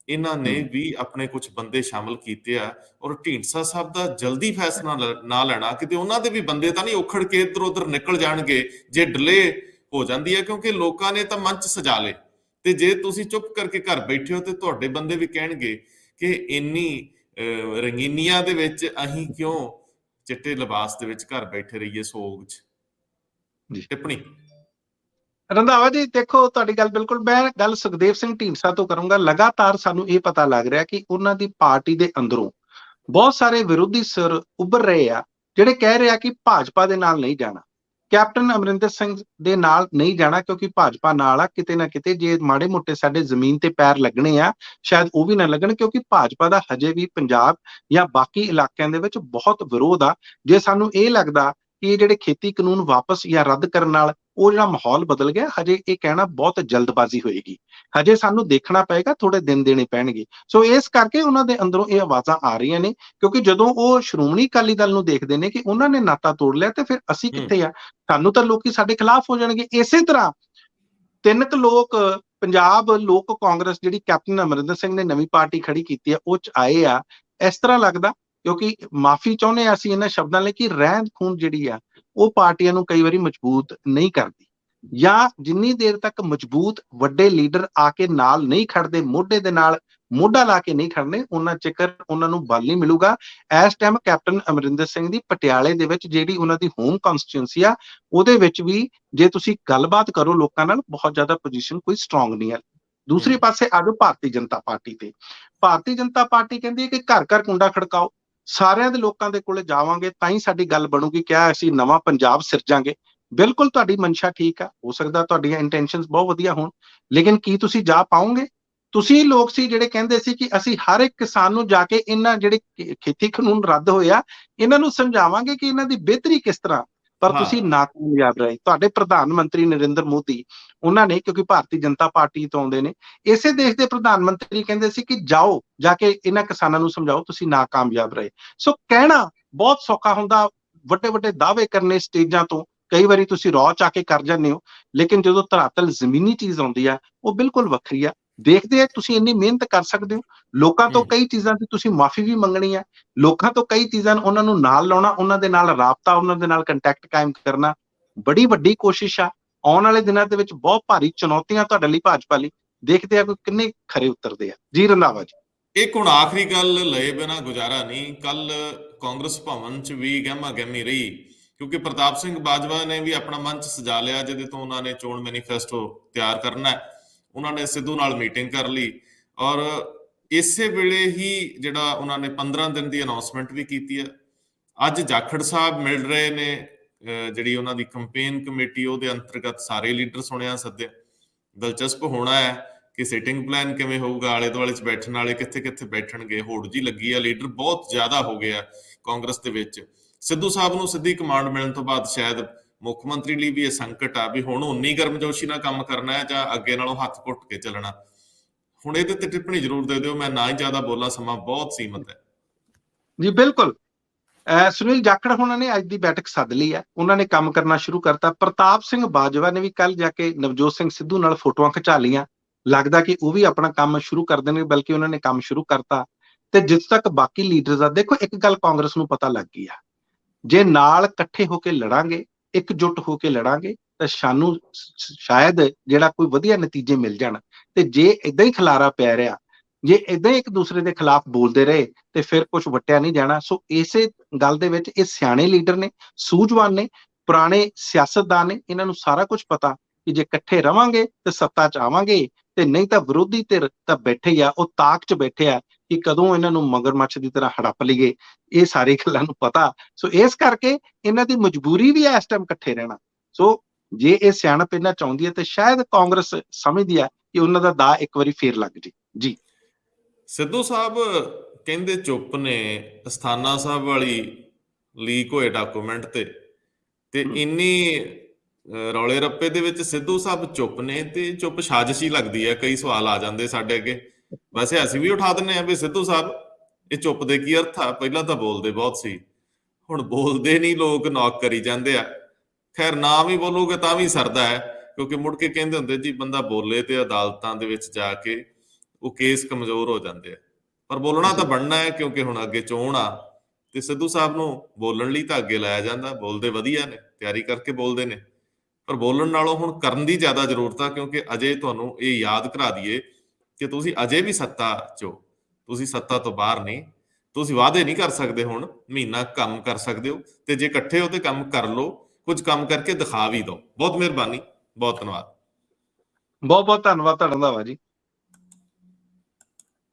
ਇਹਨਾਂ ਨੇ ਵੀ ਆਪਣੇ ਕੁਝ ਬੰਦੇ ਸ਼ਾਮਲ ਕੀਤੇ ਆ, ਔਰ ਢੀਂਡਸਾ ਸਾਹਿਬ ਦਾ ਜਲਦੀ ਫੈਸਲਾ ਨਾ ਲੈਣਾ, ਕਿਤੇ ਉਹਨਾਂ ਦੇ ਵੀ ਬੰਦੇ ਤਾਂ ਨਹੀਂ ਉਖੜ ਕੇ ਇੱਧਰ ਉੱਧਰ ਨਿਕਲ ਜਾਣਗੇ ਜੇ ਡਿਲੇ ਹੋ ਜਾਂਦੀ ਹੈ, ਕਿਉਂਕਿ ਲੋਕਾਂ ਨੇ ਤਾਂ ਮੰਚ ਸਜਾ ਲਏ। ਤੇ ਜੇ ਤੁਸੀਂ ਚੁੱਪ ਕਰਕੇ ਘਰ ਬੈਠੇ ਹੋ ਤੇ ਤੁਹਾਡੇ ਬੰਦੇ ਵੀ ਕਹਿਣਗੇ ਕਿ ਇੰਨੀ ਰੰਗੀਨੀਆਂ ਦੇ ਵਿੱਚ ਅਸੀਂ ਕਿਉਂ ਚਿੱਟੇ ਲਿਬਾਸ ਦੇ ਵਿੱਚ ਘਰ ਬੈਠੇ ਰਹੀਏ ਸੋਗ 'ਚ। ਟਿੱਪਣੀ ਰੰਧਾਵਾ ਜੀ, ਦੇਖੋ ਤੁਹਾਡੀ ਗੱਲ ਬਿਲਕੁਲ, ਮੈਂ ਗੱਲ ਸੁਖਦੇਵ ਸਿੰਘ ਢੀਂਡਸਾ ਤੋਂ ਕਰੂੰਗਾ। ਲਗਾਤਾਰ ਸਾਨੂੰ ਇਹ ਪਤਾ ਲੱਗ ਰਿਹਾ ਕਿ ਉਹਨਾਂ ਦੀ ਪਾਰਟੀ ਦੇ ਅੰਦਰੋਂ ਬਹੁਤ ਸਾਰੇ ਵਿਰੋਧੀ ਸੁਰ ਉੱਭਰ ਰਹੇ ਆ, ਜਿਹੜੇ ਕਹਿ ਰਹੇ ਆ ਕਿ ਭਾਜਪਾ ਦੇ ਨਾਲ ਨਹੀਂ ਜਾਣਾ। ਕੈਪਟਨ ਅਮਰਿੰਦਰ ਸਿੰਘ ਦੇ ਨਾਲ ਨਹੀਂ ਜਾਣਾ, ਕਿਉਂਕਿ ਭਾਜਪਾ ਨਾਲ ਆ। ਕਿਤੇ ਨਾ ਕਿਤੇ ਜੇ ਮਾੜੇ ਮੋਟੇ ਸਾਡੇ ਜ਼ਮੀਨ ਤੇ ਪੈਰ ਲੱਗਣੇ ਆ, ਸ਼ਾਇਦ ਉਹ ਵੀ ਨਾ ਲੱਗਣ, ਕਿਉਂਕਿ ਭਾਜਪਾ ਦਾ ਹਜੇ ਵੀ ਪੰਜਾਬ ਜਾਂ ਬਾਕੀ ਇਲਾਕਿਆਂ ਦੇ ਵਿੱਚ ਬਹੁਤ ਵਿਰੋਧ ਆ। ਜੇ ਸਾਨੂੰ ਇਹ ਲੱਗਦਾ ਕਿ ਇਹ ਜਿਹੜੇ ਖੇਤੀ ਕਾਨੂੰਨ ਵਾਪਸ ਜਾਂ ਰੱਦ ਕਰਨ ਨਾਲ ਉਹ ਜਿਹੜਾ ਮਾਹੌਲ ਬਦਲ ਗਿਆ, ਹਜੇ ਇਹ ਕਹਿਣਾ ਬਹੁਤ ਜਲਦਬਾਜ਼ੀ ਹੋਏਗੀ। ਹਜੇ ਸਾਨੂੰ ਦੇਖਣਾ ਪਏਗਾ, ਥੋੜੇ ਦਿਨ ਦੇਣੇ ਪੈਣਗੇ। ਸੋ ਇਸ ਕਰਕੇ ਉਹਨਾਂ ਦੇ ਅੰਦਰੋਂ ਇਹ ਆਵਾਜ਼ਾਂ ਆ ਰਹੀਆਂ ਨੇ, ਕਿਉਂਕਿ ਜਦੋਂ ਉਹ ਸ਼੍ਰੋਮਣੀ ਅਕਾਲੀ ਦਲ ਨੂੰ ਦੇਖਦੇ ਨੇ ਕਿ ਉਹਨਾਂ ਨੇ ਨਾਤਾ ਤੋੜ ਲਿਆ, ਤੇ ਫਿਰ ਅਸੀਂ ਕਿੱਥੇ ਆ? ਸਾਨੂੰ ਤਾਂ ਲੋਕੀ ਸਾਡੇ ਖਿਲਾਫ ਹੋ ਜਾਣਗੇ। ਇਸੇ ਤਰ੍ਹਾਂ ਤਿੰਨ ਕੁ ਲੋਕ ਪੰਜਾਬ ਲੋਕ ਕਾਂਗਰਸ, ਜਿਹੜੀ ਕੈਪਟਨ ਅਮਰਿੰਦਰ ਸਿੰਘ ਨੇ ਨਵੀਂ ਪਾਰਟੀ ਖੜੀ ਕੀਤੀ ਆ, ਉਹ ਚ ਆਏ ਆ। ਇਸ ਤਰ੍ਹਾਂ ਲੱਗਦਾ, ਕਿਉਂਕਿ ਮਾਫੀ ਚਾਹੁੰਦੇ ਆ ਅਸੀਂ ਇਹਨਾਂ ਸ਼ਬਦਾਂ ਲਈ, ਕਿ ਰਹਿੰਦ ਖੂੰਹਦ ਜਿਹੜੀ ਆ ਉਹ ਪਾਰਟੀਆਂ ਨੂੰ ਕਈ ਵਾਰੀ ਮਜ਼ਬੂਤ ਨਹੀਂ ਕਰਦੀ, ਜਾਂ ਜਿੰਨੀ ਦੇਰ ਤੱਕ ਮਜ਼ਬੂਤ ਵੱਡੇ ਲੀਡਰ ਆ ਕੇ ਨਾਲ ਨਹੀਂ ਖੜਦੇ, ਮੋਢੇ ਦੇ ਨਾਲ ਮੋਢਾ ਲਾ ਕੇ ਨਹੀਂ ਖੜਨੇ, ਉਹਨਾਂ ਚਿਕਰ ਉਹਨਾਂ ਨੂੰ ਬਲ ਨਹੀਂ ਮਿਲੂਗਾ। ਇਸ ਟਾਈਮ ਕੈਪਟਨ ਅਮਰਿੰਦਰ ਸਿੰਘ ਦੀ ਪਟਿਆਲੇ ਦੇ ਵਿੱਚ ਜਿਹੜੀ ਉਹਨਾਂ ਦੀ ਹੋਮ ਕਨਸਟੀਟਿਊਂਸੀ ਆ, ਉਹਦੇ ਵਿੱਚ ਵੀ ਜੇ ਤੁਸੀਂ ਗੱਲਬਾਤ ਕਰੋ ਲੋਕਾਂ ਨਾਲ, ਬਹੁਤ ਜ਼ਿਆਦਾ ਪੋਜੀਸ਼ਨ ਕੋਈ ਸਟਰੋਂਗ ਨਹੀਂ ਹੈ। ਦੂਸਰੇ ਪਾਸੇ ਆਜੋ ਭਾਰਤੀ ਜਨਤਾ ਪਾਰਟੀ ਤੇ। ਭਾਰਤੀ ਜਨਤਾ ਪਾਰਟੀ ਕਹਿੰਦੀ ਹੈ ਕਿ ਘਰ ਘਰ ਕੁੰਡਾ ਖੜਕਾਓ, ਸਾਰਿਆਂ ਦੇ ਲੋਕਾਂ ਦੇ ਕੋਲੇ ਜਾਵਾਂਗੇ ਤਾਂ ਹੀ ਸਾਡੀ ਗੱਲ ਬਣੂਗੀ, ਕਿਆ ਅਸੀਂ ਨਵਾਂ ਪੰਜਾਬ ਸਿਰਜਾਂਗੇ। ਬਿਲਕੁਲ ਤੁਹਾਡੀ ਮਨਸ਼ਾ ਠੀਕ ਆ, ਹੋ ਸਕਦਾ ਤੁਹਾਡੀਆਂ ਇੰਟੈਂਸ਼ਨਸ ਬਹੁਤ ਵਧੀਆ ਹੋਣ, ਲੇਕਿਨ ਕੀ ਤੁਸੀਂ ਜਾ ਪਾਓਗੇ? ਤੁਸੀਂ ਲੋਕ ਸੀ ਜਿਹੜੇ ਕਹਿੰਦੇ ਸੀ ਕਿ ਅਸੀਂ ਹਰ ਇੱਕ ਕਿਸਾਨ ਨੂੰ ਜਾ ਕੇ ਇਹਨਾਂ ਜਿਹੜੇ ਖੇਤੀ ਕਾਨੂੰਨ ਰੱਦ ਹੋਏ ਆ, ਇਹਨਾਂ ਨੂੰ ਸਮਝਾਵਾਂਗੇ ਕਿ ਇਹਨਾਂ ਦੀ ਬਿਹਤਰੀ ਕਿਸ ਤਰ੍ਹਾਂ, ਪਰ ਤੁਸੀਂ ਨਾਕਾਮਯਾਬ ਰਹੇ। ਤੁਹਾਡੇ ਪ੍ਰਧਾਨ ਮੰਤਰੀ ਨਰਿੰਦਰ ਮੋਦੀ, ਉਹਨਾਂ ਨੇ, ਕਿਉਂਕਿ ਭਾਰਤੀ ਜਨਤਾ ਪਾਰਟੀ ਤੋਂ ਆਉਂਦੇ ਨੇ, ਇਸੇ ਦੇਸ਼ ਦੇ ਪ੍ਰਧਾਨ ਮੰਤਰੀ ਕਹਿੰਦੇ ਸੀ ਕਿ ਜਾਓ ਜਾ ਕੇ ਇਹਨਾਂ ਕਿਸਾਨਾਂ ਨੂੰ ਸਮਝਾਓ, ਤੁਸੀਂ ਨਾਕਾਮਯਾਬ ਰਹੇ। ਸੋ ਕਹਿਣਾ ਬਹੁਤ ਸੌਖਾ ਹੁੰਦਾ, ਵੱਡੇ ਵੱਡੇ ਦਾਅਵੇ ਕਰਨੇ ਸਟੇਜਾਂ ਤੋਂ, ਕਈ ਵਾਰੀ ਤੁਸੀਂ ਰੌ ਚਾ ਕੇ ਕਰ ਜਾਂਦੇ ਹੋ, ਲੇਕਿਨ ਜਦੋਂ ਧਰਾਤਲ ਜ਼ਮੀਨੀ ਚੀਜ਼ ਆਉਂਦੀ ਆ, ਉਹ ਬਿਲਕੁਲ ਵੱਖਰੀ ਆ। ਦੇਖਦੇ ਆ ਤੁਸੀਂ ਇੰਨੀ ਮਿਹਨਤ ਕਰ ਸਕਦੇ ਹੋ, ਲੋਕਾਂ ਤੋਂ ਕਈ ਚੀਜ਼ਾਂ ਦੀ ਤੁਸੀਂ ਮਾਫੀ ਵੀ ਮੰਗਣੀ ਆ, ਲੋਕਾਂ ਤੋਂ ਕਈ ਚੀਜ਼ਾਂ ਉਹਨਾਂ ਨੂੰ ਨਾਲ ਲਾਉਣਾ, ਉਹਨਾਂ ਦੇ ਨਾਲ ਰਾਬਤਾ, ਉਹਨਾਂ ਦੇ ਨਾਲ ਕੰਟੈਕਟ ਕਾਇਮ ਕਰਨਾ, ਬੜੀ ਵੱਡੀ ਕੋਸ਼ਿਸ਼ ਆ। ਆਉਣ ਵਾਲੇ ਦਿਨਾਂ ਦੇ ਵਿੱਚ ਬਹੁਤ ਭਾਰੀ ਚੁਣੌਤੀਆਂ ਤੁਹਾਡੇ ਲਈ, ਭਾਜਪਾ ਲਈ। ਦੇਖਦੇ ਆ ਕੋਈ ਕਿੰਨੇ ਖਰੇ ਉਤਰਦੇ ਆ। ਜੀ ਰੰਧਾਵਾ ਜੀ। ਇੱਕ ਹੁਣ ਆਖਰੀ ਗੱਲ ਲਏ ਬਿਨਾਂ ਗੁਜ਼ਾਰਾ ਨਹੀਂ। ਕੱਲ ਕਾਂਗਰਸ ਭਵਨ 'ਚ ਵੀ ਗਹਿਮਾ ਗਹਿਮੀ ਰਹੀ, ਕਿਉਂਕਿ ਪ੍ਰਤਾਪ ਸਿੰਘ ਬਾਜਵਾ ਨੇ ਵੀ ਆਪਣਾ ਮੰਚ ਸਜਾ ਲਿਆ, ਜਿਹਦੇ ਤੋਂ ਉਹਨਾਂ ਨੇ ਚੋਣ ਮੈਨੀਫੈਸਟੋ ਤਿਆਰ ਕਰਨਾ ਹੈ। ਉਹਨਾਂ ਨੇ ਸਿੱਧੂ ਨਾਲ ਮੀਟਿੰਗ ਕਰ ਲਈ, ਔਰ ਇਸੇ ਵੇਲੇ ਹੀ ਜਿਹੜਾ ਉਹਨਾਂ ਨੇ 15 ਦਿਨ ਦੀ ਅਨਾਉਂਸਮੈਂਟ ਵੀ ਕੀਤੀ ਹੈ। ਅੱਜ ਜਾਖੜ ਸਾਹਿਬ ਮਿਲ ਰਹੇ ਨੇ, ਜਿਹੜੀ ਉਹਨਾਂ ਦੀ ਕੰਪੇਨ ਕਮੇਟੀ, ਉਹਦੇ ਅੰਤਰਗਤ ਸਾਰੇ ਲੀਡਰ ਸੁਣਿਆ ਸੱਦਿਆ। ਦਿਲਚਸਪ ਹੋਣਾ ਹੈ ਕਿ ਸਿਟਿੰਗ ਪਲਾਨ ਕਿਵੇਂ ਹੋਊਗਾ, ਆਲੇ ਦੁਆਲੇ 'ਚ ਬੈਠਣ ਵਾਲੇ ਕਿੱਥੇ ਕਿੱਥੇ ਬੈਠਣਗੇ। ਹੋੜ ਜੀ ਲੱਗੀ ਆ, ਲੀਡਰ ਬਹੁਤ ਜ਼ਿਆਦਾ ਹੋ ਗਏ ਆ ਕਾਂਗਰਸ ਦੇ ਵਿੱਚ। ਸਿੱਧੂ ਸਾਹਿਬ ਨੂੰ ਸਿੱਧੀ ਕਮਾਂਡ ਮਿਲਣ ਤੋਂ ਬਾਅਦ ਸ਼ਾਇਦ ਮੁੱਖ ਮੰਤਰੀ ਲਈ ਵੀ ਇਹ ਸੰਕਟ ਆ ਵੀ ਹੁਣ ਉਨੀ ਗਰਮਜੋਸ਼ੀ ਨਾਲ ਕੰਮ ਕਰਨਾ ਹੈ ਜਾਂ ਅੱਗੇ ਨਾਲੋਂ ਹੱਥ ਘੁੱਟ ਕੇ ਚੱਲਣਾ। ਹੁਣ ਇਹਦੇ ਤੇ ਟਿੱਪਣੀ ਜ਼ਰੂਰ ਦੇ ਦਿਓ, ਮੈਂ ਨਾ ਹੀ ਜ਼ਿਆਦਾ ਬੋਲਾਂ, ਸਮਾਂ ਬਹੁਤ ਸੀਮਤ ਹੈ। ਜੀ ਬਿਲਕੁਲ। ਸੁਨੀਲ ਜਾਖੜ ਹੋਣਾ ਨੇ ਅੱਜ ਦੀ ਬੈਠਕ ਸੱਦ ਲਈ ਹੈ, ਉਹਨਾਂ ਨੇ ਕੰਮ ਕਰਨਾ ਸ਼ੁਰੂ ਕਰਤਾ। ਪ੍ਰਤਾਪ ਸਿੰਘ ਬਾਜਵਾ ਨੇ ਵੀ ਕੱਲ ਜਾ ਕੇ ਨਵਜੋਤ ਸਿੰਘ ਸਿੱਧੂ ਨਾਲ ਫੋਟੋਆਂ ਖਿਚਾ ਲਈਆਂ। ਲੱਗਦਾ ਕਿ ਉਹ ਵੀ ਆਪਣਾ ਕੰਮ ਸ਼ੁਰੂ ਕਰ ਦੇਣਗੇ, ਬਲਕਿ ਉਹਨਾਂ ਨੇ ਕੰਮ ਸ਼ੁਰੂ ਕਰਤਾ। ਤੇ ਜਿੱਥੇ ਤੱਕ ਬਾਕੀ ਲੀਡਰਸ ਆ, ਦੇਖੋ ਇੱਕ ਗੱਲ ਕਾਂਗਰਸ ਨੂੰ ਪਤਾ ਲੱਗ ਗਈ ਆ, ਜੇ ਨਾਲ ਇਕੱਠੇ ਹੋ ਕੇ ਲੜਾਂਗੇ, ਇਕਜੁੱਟ ਹੋ ਕੇ ਲੜਾਂਗੇ, ਤਾਂ ਸਾਨੂੰ ਸ਼ਾਇਦ ਜਿਹੜਾ ਕੋਈ ਵਧੀਆ ਨਤੀਜੇ ਮਿਲ ਜਾਣ। ਤੇ ਜੇ ਏਦਾਂ ਹੀ ਖਿਲਾਰਾ ਪੈ ਰਿਹਾ, ਜੇ ਏਦਾਂ ਹੀ ਇੱਕ ਦੂਸਰੇ ਦੇ ਖਿਲਾਫ ਬੋਲਦੇ ਰਹੇ, ਤੇ ਫਿਰ ਕੁਝ ਵਟਿਆ ਨਹੀਂ ਜਾਣਾ। ਸੋ ਇਸੇ ਗੱਲ ਦੇ ਵਿੱਚ ਇਹ ਸਿਆਣੇ ਲੀਡਰ ਨੇ, ਸੂਝਵਾਨ ਨੇ, ਪੁਰਾਣੇ ਸਿਆਸਤਦਾਨ ਨੇ, ਇਹਨਾਂ ਨੂੰ ਸਾਰਾ ਕੁਝ ਪਤਾ ਕਿ ਜੇ ਇਕੱਠੇ ਰਵਾਂਗੇ ਤੇ ਸੱਤਾ 'ਚ ਆਵਾਂਗੇ, ਤੇ ਨਹੀਂ ਤਾਂ ਵਿਰੋਧੀ ਧਿਰ ਤਾਂ ਬੈਠੇ ਆ, ਉਹ ਤਾਕ 'ਚ ਬੈਠੇ ਆ ਕਿ ਕਦੋਂ ਇਹਨਾਂ ਨੂੰ ਮਗਰਮੱਛ ਦੀ ਤਰ੍ਹਾਂ ਹੜੱਪ ਲਈਏ। ਇਹ ਸਾਰੀ ਗੱਲਾਂ ਨੂੰ ਪਤਾ। ਸੋ ਇਸ ਕਰਕੇ ਇਹਨਾਂ ਦੀ ਮਜਬੂਰੀ ਵੀ ਹੈ ਇਸ ਟਾਈਮ ਇਕੱਠੇ ਰਹਿਣਾ। ਸੋ ਜੇ ਇਹ ਸਿਆਣਪ ਇਹਨਾਂ ਚਾਹੁੰਦੀ ਹੈ, ਤੇ ਸ਼ਾਇਦ ਕਾਂਗਰਸ ਸਮਝਦੀ ਹੈ ਕਿ ਉਹਨਾਂ ਦਾ ਦਾ ਇੱਕ ਵਾਰੀ ਫੇਰ ਲੱਗ ਜੇ। ਜੀ ਸਿੱਧੂ ਸਾਹਿਬ ਕਹਿੰਦੇ ਚੁੱਪ ਨੇ ਅਸਥਾਨਾ ਸਾਹਿਬ ਵਾਲੀ ਲੀਕ ਹੋਏ ਡਾਕੂਮੈਂਟ ਤੇ ਇੰਨੀ ਰੌਲੇ ਰੱਪੇ ਦੇ ਵਿੱਚ ਸਿੱਧੂ ਸਾਹਿਬ ਚੁੱਪ ਨੇ, ਤੇ ਚੁੱਪ ਸਾਜ਼ਿਸ਼ ਹੀ ਲੱਗਦੀ ਹੈ। ਕਈ ਸਵਾਲ ਆ ਜਾਂਦੇ ਸਾਡੇ ਅੱਗੇ, ਵੈਸੇ ਅਸੀਂ ਵੀ ਉਠਾ ਦਿੰਦੇ ਹਾਂ ਵੀ ਸਿੱਧੂ ਸਾਹਿਬ ਇਹ ਚੁੱਪ ਦੇ ਕੀ ਅਰਥ ਆ? ਪਹਿਲਾਂ ਤਾਂ ਬੋਲਦੇ ਬਹੁਤ ਸੀ, ਹੁਣ ਬੋਲਦੇ ਨਹੀਂ, ਲੋਕ ਨੌਕ ਕਰੀ ਜਾਂਦੇ ਆ। ਖੈਰ ਨਾ ਵੀ ਬੋਲੋਗੇ ਤਾਂ ਵੀ ਸਰਦਾ ਹੈ, ਕਿਉਂਕਿ ਮੁੜ ਕੇ ਕਹਿੰਦੇ ਹੁੰਦੇ ਜੀ ਬੰਦਾ ਬੋਲੇ ਤੇ ਅਦਾਲਤਾਂ ਦੇ ਵਿੱਚ ਜਾ ਕੇ ਉਹ ਕੇਸ ਕਮਜ਼ੋਰ ਹੋ ਜਾਂਦੇ ਆ। ਪਰ ਬੋਲਣਾ ਤਾਂ ਬਣਨਾ ਹੈ, ਕਿਉਂਕਿ ਹੁਣ ਅੱਗੇ ਚੋਣ ਆ, ਤੇ ਸਿੱਧੂ ਸਾਹਿਬ ਨੂੰ ਬੋਲਣ ਲਈ ਤਾਂ ਅੱਗੇ ਲਾਇਆ ਜਾਂਦਾ। ਬੋਲਦੇ ਵਧੀਆ ਨੇ, ਤਿਆਰੀ ਕਰਕੇ ਬੋਲਦੇ ਨੇ, ਪਰ ਬੋਲਣ ਨਾਲੋਂ ਹੁਣ ਕਰਨ ਦੀ ਜ਼ਿਆਦਾ ਜ਼ਰੂਰਤ ਆ। ਕਿਉਂਕਿ ਅਜੇ ਤੁਹਾਨੂੰ ਇਹ ਯਾਦ ਕਰਾ ਦਈਏ ਕਿ ਤੁਸੀਂ ਅਜੇ ਵੀ ਸੱਤਾ 'ਚ ਹੋ, ਤੁਸੀਂ ਸੱਤਾ ਤੋਂ ਬਾਹਰ ਨਹੀਂ। ਤੁਸੀਂ ਵਾਅਦੇ ਨਹੀਂ ਕਰ ਸਕਦੇ, ਹੁਣ ਮਹੀਨਾ ਕੰਮ ਕਰ ਸਕਦੇ ਹੋ, ਤੇ ਜੇ ਇਕੱਠੇ ਹੋ ਤੇ ਕੰਮ ਕਰ ਲਓ, ਕੁਝ ਕੰਮ ਕਰਕੇ ਦਿਖਾ ਵੀ ਦਿਓ। ਬਹੁਤ ਮਿਹਰਬਾਨੀ, ਬਹੁਤ ਧੰਨਵਾਦ। ਬਹੁਤ ਬਹੁਤ ਧੰਨਵਾਦ ਤੁਹਾਡਾ ਰੰਧਾਵਾ ਜੀ।